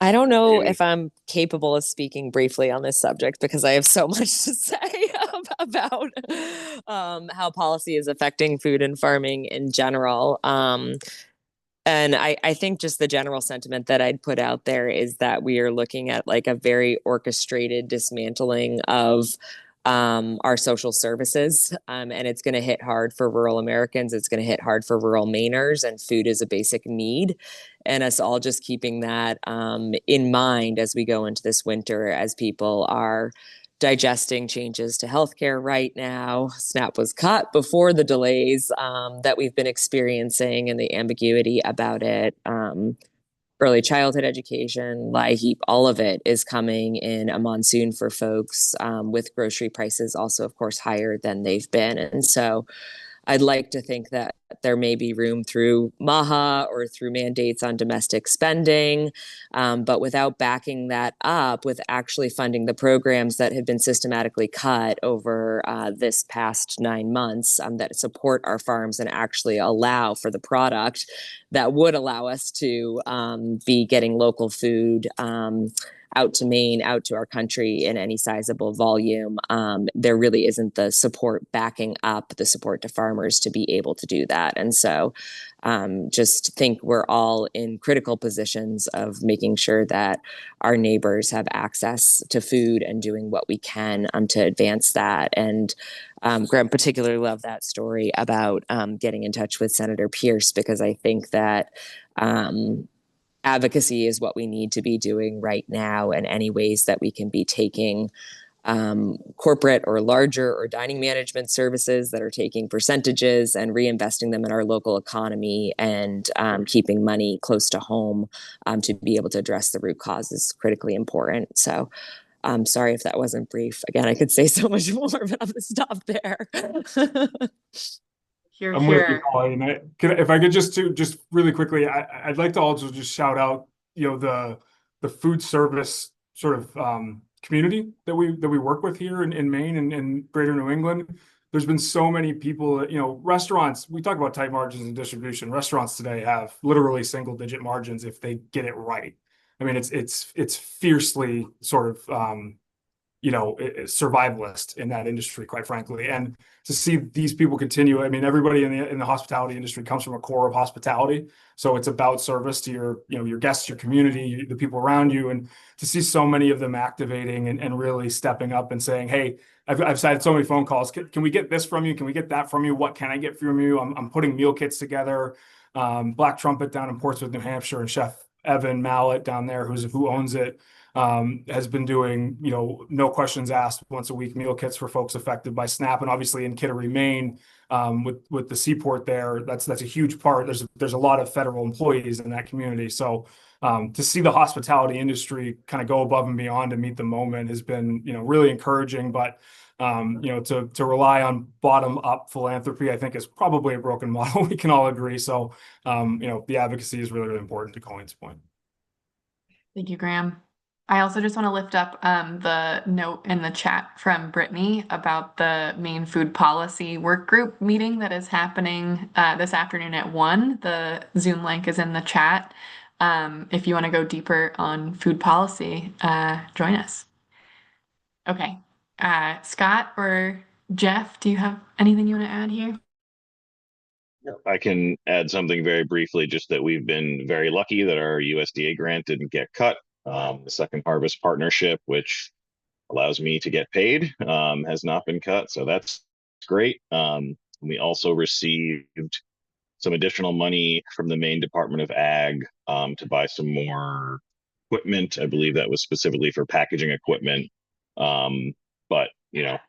I don't know if I'm capable of speaking briefly on this subject, because I have so much to say about how policy is affecting food and farming in general. And I think just the general sentiment that I'd put out there is that we are looking at like a very orchestrated dismantling of our social services, and it's going to hit hard for rural Americans. It's going to hit hard for rural Mainers, and food is a basic need. And us all just keeping that in mind as we go into this winter, as people are digesting changes to healthcare right now. SNAP was cut before the delays that we've been experiencing and the ambiguity about it. Early childhood education, LIHEAP, all of it is coming in a monsoon for folks, with grocery prices also, of course, higher than they've been. And so I'd like to think that there may be room through MAHA or through mandates on domestic spending, but without backing that up with actually funding the programs that have been systematically cut over this past 9 months, that support our farms and actually allow for the product that would allow us to be getting local food out to Maine, out to our country in any sizable volume. There really isn't the support backing up the support to farmers to be able to do that. And so just think we're all in critical positions of making sure that our neighbors have access to food and doing what we can to advance that. And Graham particularly loved that story about getting in touch with Senator Pierce, because I think that advocacy is what we need to be doing right now, and any ways that we can be taking corporate or larger or dining management services that are taking percentages and reinvesting them in our local economy, and keeping money close to home to be able to address the root cause is critically important. So I'm sorry if that wasn't brief. Again, I could say so much more, but I'm gonna stop there. Here, I'm with you, here. Colleen. If I could just really quickly, I'd like to also just shout out, the food service sort of community that we work with here in Maine and Greater New England. There's been so many people, restaurants. We talk about tight margins in distribution. Restaurants today have literally single-digit margins if they get it right. I mean, it's fiercely sort of survivalist in that industry, quite frankly. And to see these people continue, I mean, everybody in the hospitality industry comes from a core of hospitality. So it's about service to your guests, your community, the people around you. And to see so many of them activating and really stepping up and saying, hey, I've had so many phone calls. Can we get this from you? Can we get that from you? What can I get from you? I'm putting meal kits together. Black Trumpet down in Portsmouth, New Hampshire, and Chef Evan Mallet down there, who owns it, has been doing, no questions asked, once a week meal kits for folks affected by SNAP. And obviously in Kittery, Maine, with the seaport there, that's a huge part. There's a lot of federal employees in that community. So to see the hospitality industry kind of go above and beyond to meet the moment has been, really encouraging. But to rely on bottom up philanthropy, I think, is probably a broken model. We can all agree. So the advocacy is really, really important, to Colleen's point. Thank you, Graham. I also just want to lift up the note in the chat from Brittany about the Maine Food Policy Work Group meeting that is happening this afternoon at 1. The Zoom link is in the chat. If you want to go deeper on food policy, join us. Okay. Scott or Jeff, do you have anything you want to add here? I can add something very briefly, just that we've been very lucky that our USDA grant didn't get cut. The Second Harvest Partnership, which allows me to get paid, has not been cut. So that's great. We also received some additional money from the Maine Department of Ag to buy some more equipment. I believe that was specifically for packaging equipment. But,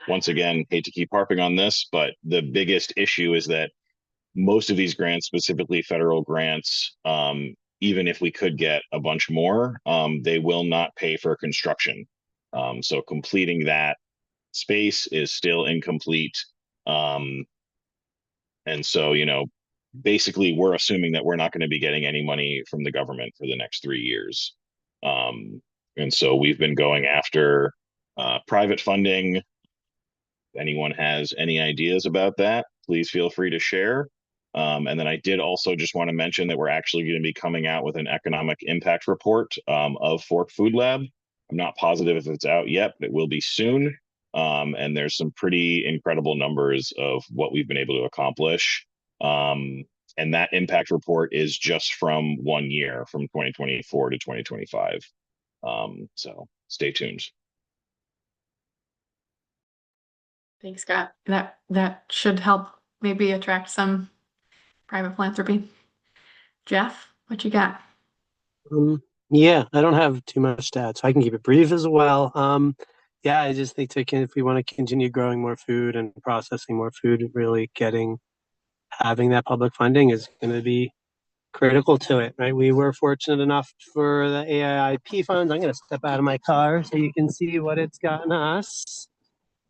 once again, hate to keep harping on this, but the biggest issue is that most of these grants, specifically federal grants, even if we could get a bunch more, they will not pay for construction. So completing that space is still incomplete. And so, basically we're assuming that we're not going to be getting any money from the government for the next 3 years. And so we've been going after private funding. If anyone has any ideas about that, please feel free to share. And then I did also just want to mention that we're actually going to be coming out with an economic impact report of Fork Food Lab. I'm not positive if it's out yet, but it will be soon. And there's some pretty incredible numbers of what we've been able to accomplish. And that impact report is just from 1 year, from 2024 to 2025. So stay tuned. Thanks, Scott. That should help maybe attract some private philanthropy. Jeff, what you got? Yeah, I don't have too much to add, so I can keep it brief as well. Yeah, I just think if we want to continue growing more food and processing more food, really having that public funding is going to be critical to it, right? We were fortunate enough for the AIIP funds. I'm going to step out of my car so you can see what it's gotten us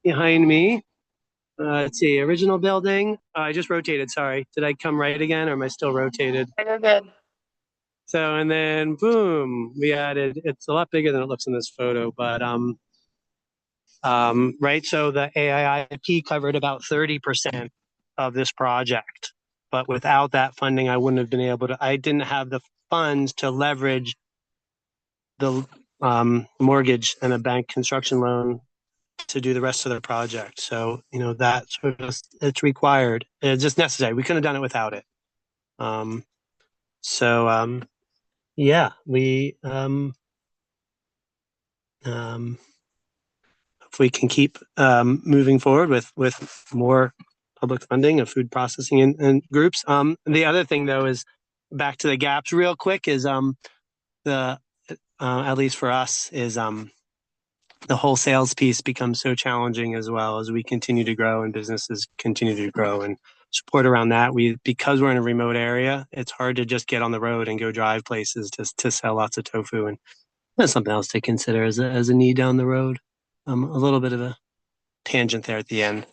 behind me. Let's see, original building. I just rotated. Sorry, did I come right again, or am I still rotated? You're good. So, and then boom, we added. It's a lot bigger than it looks in this photo, but right. So the AIIP covered about 30% of this project, but without that funding, I wouldn't have been able to. I didn't have the funds to leverage the mortgage and a bank construction loan to do the rest of the project. So, that sort of, it's required. It's just necessary. We couldn't have done it without it. So, yeah, we, if we can keep moving forward with more public funding of food processing and groups. The other thing though is back to the gaps real quick is the at least for us is the whole sales piece becomes so challenging as well as we continue to grow and businesses continue to grow and support around that. Because we're in a remote area, it's hard to just get on the road and go drive places to sell lots of tofu, and that's something else to consider as a need down the road. A little bit of a tangent there at the end,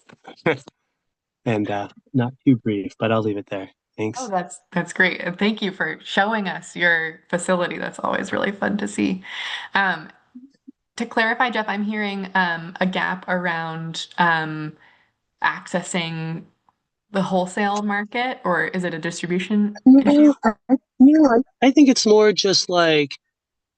and not too brief, but I'll leave it there. Thanks. Oh, that's great. And thank you for showing us your facility. That's always really fun to see. Um, to clarify, Jeff, I'm hearing a gap around accessing the wholesale market, or is it a distribution issue? I think it's more just like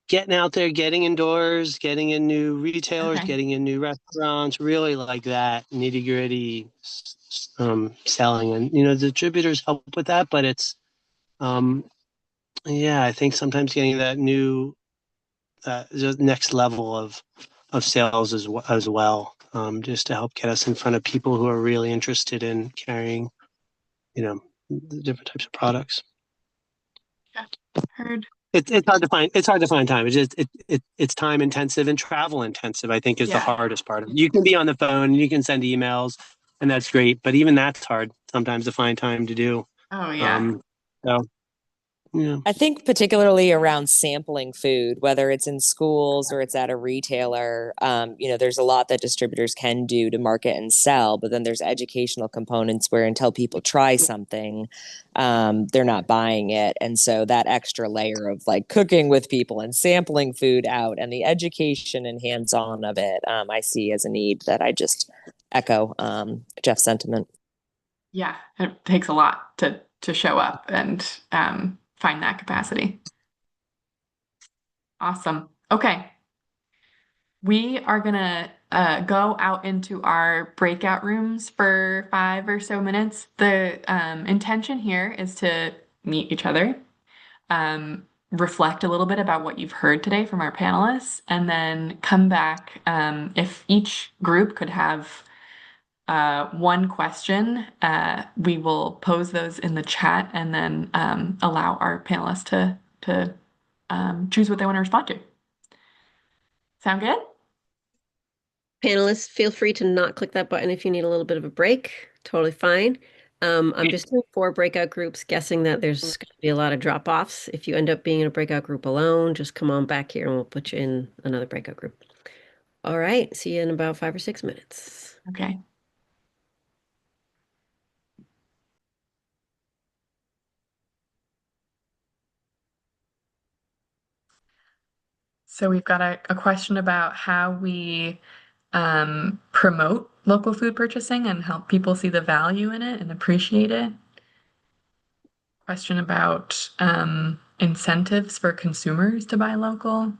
getting out there, getting indoors, getting in new retailers, Okay. getting in new restaurants, really like that nitty gritty selling. And, the distributors help with that, but it's, yeah, I think sometimes getting that the next level of sales as well, just to help get us in front of people who are really interested in carrying, the different types of products. Yeah, heard. It's hard to find. It's hard to find time. It's just it's time intensive and travel intensive. I think is the Yeah. hardest part of it. You can be on the phone, you can send emails, and that's great. But even that's hard sometimes to find time to do. Oh, yeah. So yeah. I think particularly around sampling food, whether it's in schools or it's at a retailer, there's a lot that distributors can do to market and sell, but then there's educational components where until people try something, they're not buying it. And so that extra layer of like cooking with people and sampling food out and the education and hands-on of it, I see as a need that I just echo Jeff's sentiment. Yeah, it takes a lot to show up and find that capacity. Awesome. Okay. We are gonna go out into our breakout rooms for 5 or so minutes. The intention here is to meet each other, reflect a little bit about what you've heard today from our panelists, and then come back. If each group could have one question, we will pose those in the chat and then allow our panelists to choose what they want to respond to. Sound good? Panelists, feel free to not click that button if you need a little bit of a break. Totally fine. I'm just doing 4 breakout groups, guessing that there's going to be a lot of drop-offs. If you end up being in a breakout group alone, just come on back here and we'll put you in another breakout group. All right. See you in about 5 or 6 minutes. Okay. So we've got a question about how we promote local food purchasing and help people see the value in it and appreciate it. Question about incentives for consumers to buy local.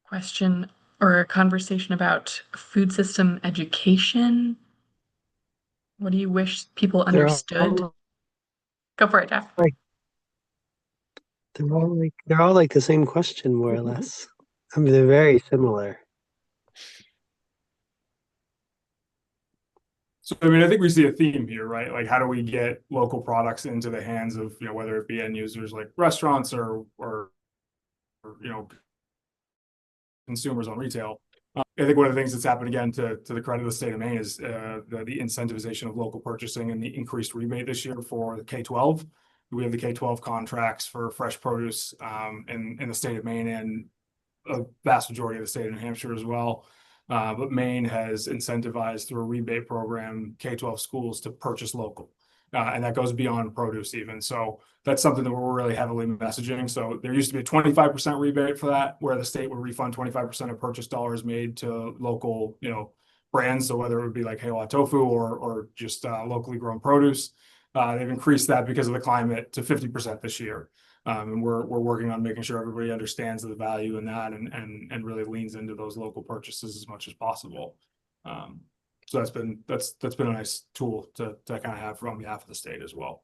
Question or a conversation about food system education. What do you wish people understood? Go for it, Jeff. They're all like the same question, more or less. I mean, they're very similar. So, I mean, I think we see a theme here, right? Like, how do we get local products into the hands of, whether it be end users like restaurants or consumers on retail? I think one of the things that's happened, again, to the credit of the state of Maine, is the incentivization of local purchasing and the increased rebate this year for the K-12. We have the K-12 contracts for fresh produce in the state of Maine, and a vast majority of the state of New Hampshire as well. But Maine has incentivized through a rebate program K-12 schools to purchase local. And that goes beyond produce even. So that's something that we're really heavily messaging. So there used to be a 25% rebate for that, where the state would refund 25% of purchase dollars made to local, brands. So whether it would be like Heiwa Tofu or just locally grown produce, they've increased that because of the climate to 50% this year. And we're working on making sure everybody understands the value in that and really leans into those local purchases as much as possible. So that's been a nice tool to kind of have on behalf of the state as well.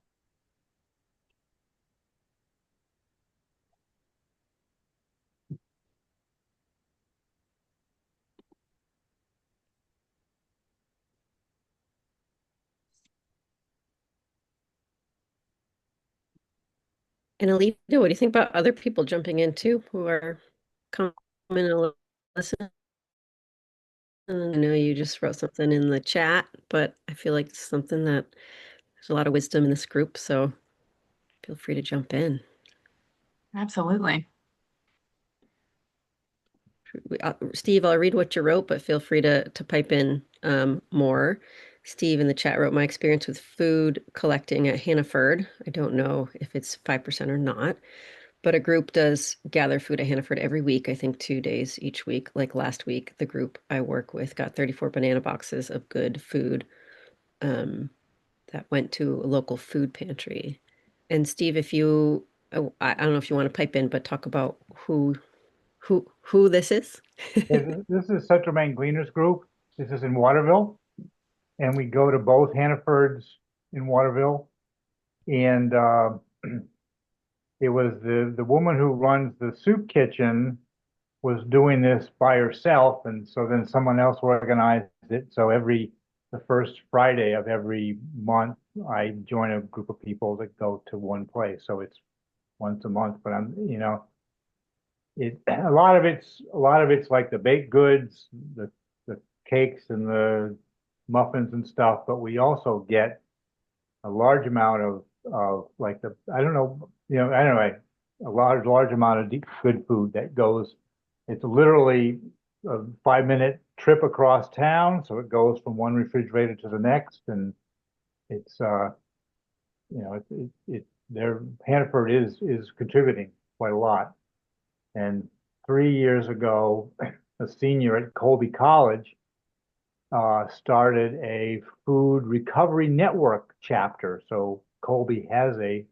And Alita, what do you think about other people jumping in too, who are coming and listen? I know you just wrote something in the chat, but I feel like it's something that there's a lot of wisdom in this group, so feel free to jump in. Absolutely. Steve, I'll read what you wrote, but feel free to pipe in more. Steve in the chat wrote, my experience with food collecting at Hannaford. I don't know if it's 5% or not, but a group does gather food at Hannaford every week, I think 2 days each week. Like last week, the group I work with got 34 banana boxes of good food that went to a local food pantry. And Steve, if you, I don't know if you want to pipe in, but talk about who this is. This is Central Maine Gleaners Group. This is in Waterville. And we go to both Hannafords in Waterville. And it was the woman who runs the soup kitchen was doing this by herself. And so then someone else organized it. So the first Friday of every month, I join a group of people that go to one place. So it's once a month, but a lot of it's like the baked goods, the cakes and the muffins and stuff, but we also get a large amount of like anyway, a large amount of deep good food that goes. It's literally a 5-minute trip across town, so it goes from one refrigerator to the next, and it's Hannaford is contributing quite a lot. And 3 years ago, a senior at Colby College started a food recovery network chapter. So Colby has a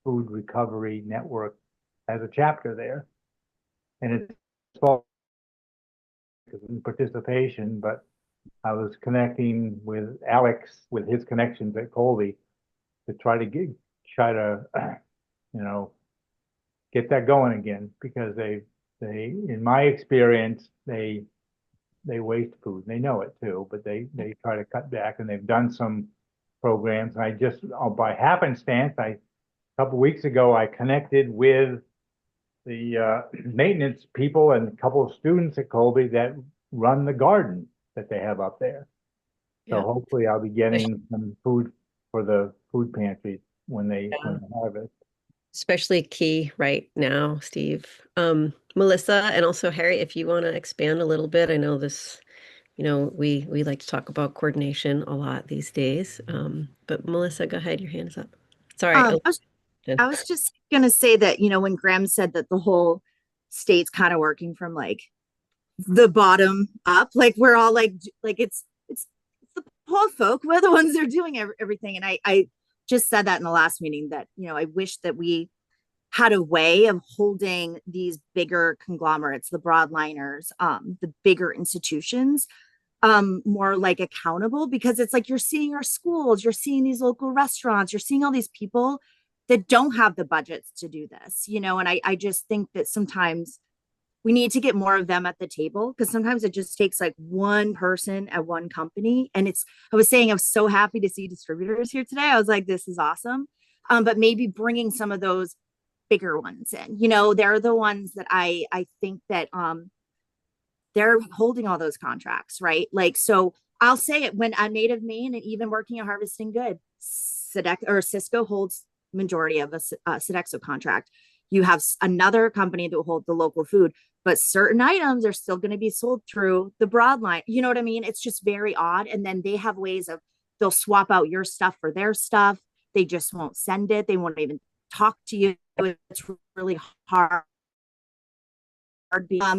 food recovery network, has a chapter there. And it's all in participation, but I was connecting with Alex with his connections at Colby to try to get that going again, because they in my experience they waste food. They know it too, but they try to cut back, and they've done some programs. And I just by happenstance, a couple weeks ago I connected with the maintenance people and a couple of students at Colby that run the garden that they have up there. So hopefully I'll be getting some food for the food pantries when they have it. Especially key right now, Steve. Melissa and also Harry, if you want to expand a little bit, I know this, we like to talk about coordination a lot these days. But Melissa, go ahead, your hand is up. Sorry. I was just gonna say that, when Graham said that the whole state's kind of working from like the bottom up, like we're all like it's the poor folk, we're the ones that are doing everything. And I just said that in the last meeting that, I wish that we had a way of holding these bigger conglomerates, the broadliners, the bigger institutions, more like accountable, because it's like you're seeing our schools, you're seeing these local restaurants, you're seeing all these people that don't have the budgets to do this, and I just think that sometimes we need to get more of them at the table, because sometimes it just takes like one person at one company. And I was saying, I was so happy to see distributors here today. I was like, this is awesome. But maybe bringing some of those bigger ones in, they're the ones that I think that they're holding all those contracts, right? Like, so I'll say it, when I'm Native Maine and even working at Harvesting Good, Cisco holds majority of a Sodexo contract. You have another company that will hold the local food, but certain items are still going to be sold through the broad line. You know what I mean? It's just very odd. And then they have ways of, they'll swap out your stuff for their stuff. They just won't send it. They won't even talk to you. It's really hard.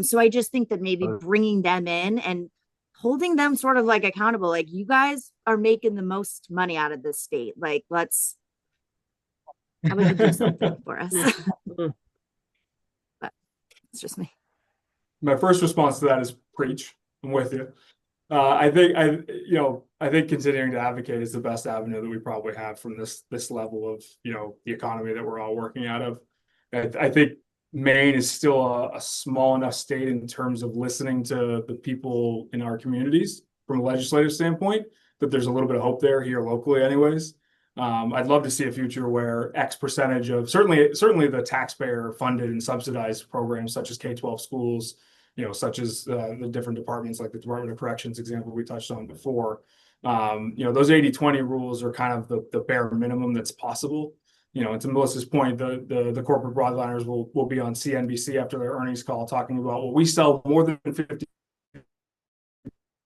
So I just think that maybe bringing them in and holding them sort of like accountable, like, you guys are making the most money out of this state. Like, how about you do something for us? But it's just me. My first response to that is preach. I'm with you. I think continuing to advocate is the best avenue that we probably have from this level of, the economy that we're all working out of. I think Maine is still a small enough state in terms of listening to the people in our communities from a legislative standpoint, that there's a little bit of hope there here locally anyways. I'd love to see a future where X percentage of certainly the taxpayer funded and subsidized programs such as K-12 schools, such as the different departments like the Department of Corrections example we touched on before. Those 80-20 rules are kind of the bare minimum that's possible. And to Melissa's point, the corporate broadliners will be on CNBC after their earnings call talking about, well, we sell more than 50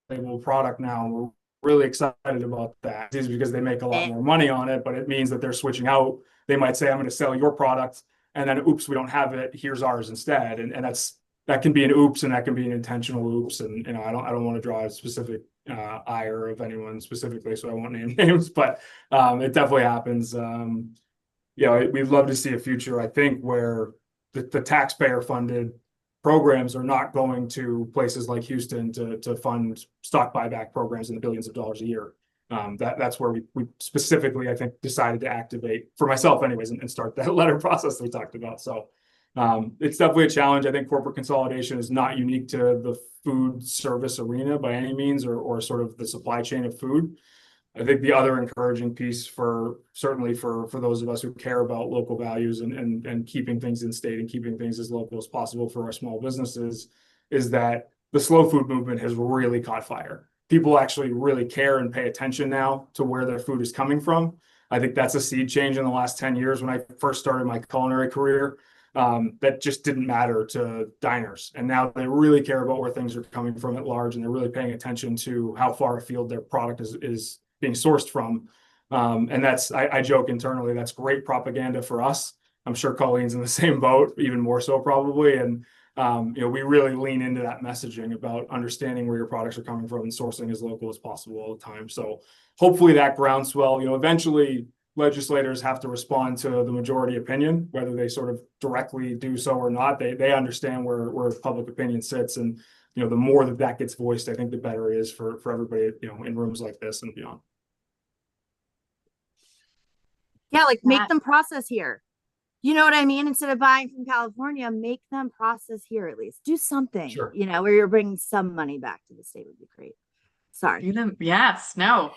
label product now, and we're really excited about that. It's because they make a lot more money on it, but it means that they're switching out. They might say, I'm going to sell your product, and then oops, we don't have it, here's ours instead. And that can be an oops, and that can be an intentional oops. And I don't want to draw a specific ire of anyone specifically, so I won't name names, but it definitely happens. We'd love to see a future, I think, where the taxpayer funded programs are not going to places like Houston to fund stock buyback programs in the billions of dollars a year. That's where we specifically, I think, decided to activate, for myself anyways, and start that letter process that we talked about. So it's definitely a challenge. I think corporate consolidation is not unique to the food service arena by any means, or sort of the supply chain of food. I think the other encouraging piece certainly for those of us who care about local values and keeping things in state and keeping things as local as possible for our small businesses is that the slow food movement has really caught fire. People actually really care and pay attention now to where their food is coming from. I think that's a seed change in the last 10 years. When I first started my culinary career, that just didn't matter to diners. And now they really care about where things are coming from at large, and they're really paying attention to how far afield their product is being sourced from. And I joke internally, that's great propaganda for us. I'm sure Colleen's in the same boat, even more so probably. And we really lean into that messaging about understanding where your products are coming from and sourcing as local as possible all the time. So hopefully that groundswell, eventually legislators have to respond to the majority opinion, whether they sort of directly do so or not. They understand where public opinion sits, and the more that gets voiced, I think the better it is for everybody, in rooms like this and beyond. Yeah, like make them process here. You know what I mean? Instead of buying from California, make them process here at least. Do something, Sure. Where you're bringing some money back to the state would be great. Sorry. Yes, no.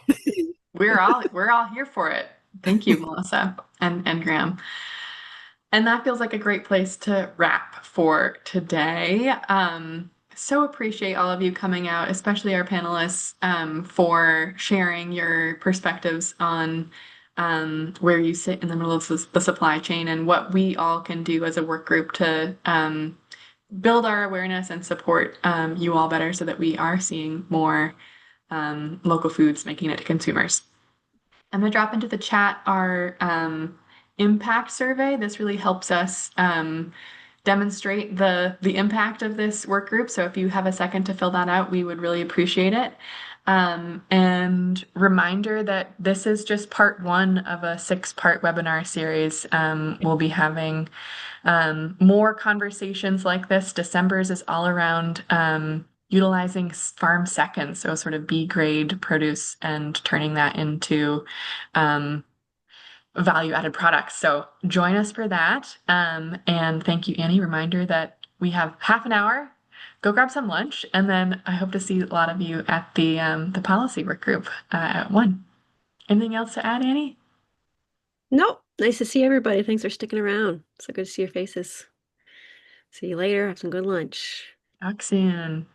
We're all here for it. Thank you, Melissa and Graham. And that feels like a great place to wrap for today. So appreciate all of you coming out, especially our panelists, for sharing your perspectives on where you sit in the middle of the supply chain and what we all can do as a work group to build our awareness and support you all better, so that we are seeing more local foods making it to consumers. I'm going to drop into the chat our impact survey. This really helps us demonstrate the impact of this work group. So if you have a second to fill that out, we would really appreciate it. And reminder that this is just part one of a 6-part webinar series. We'll be having more conversations like this. December's is all around utilizing farm seconds, so sort of B grade produce, and turning that into value added products. So join us for that. And thank you, Annie. Reminder that we we have half an hour. Go grab some lunch, and then I hope to see a lot of you at the policy work group at 1. Anything else to add, Annie? Nope. Nice to see everybody. Thanks for sticking around. So good to see your faces. See you later. Have some good lunch. Talk soon.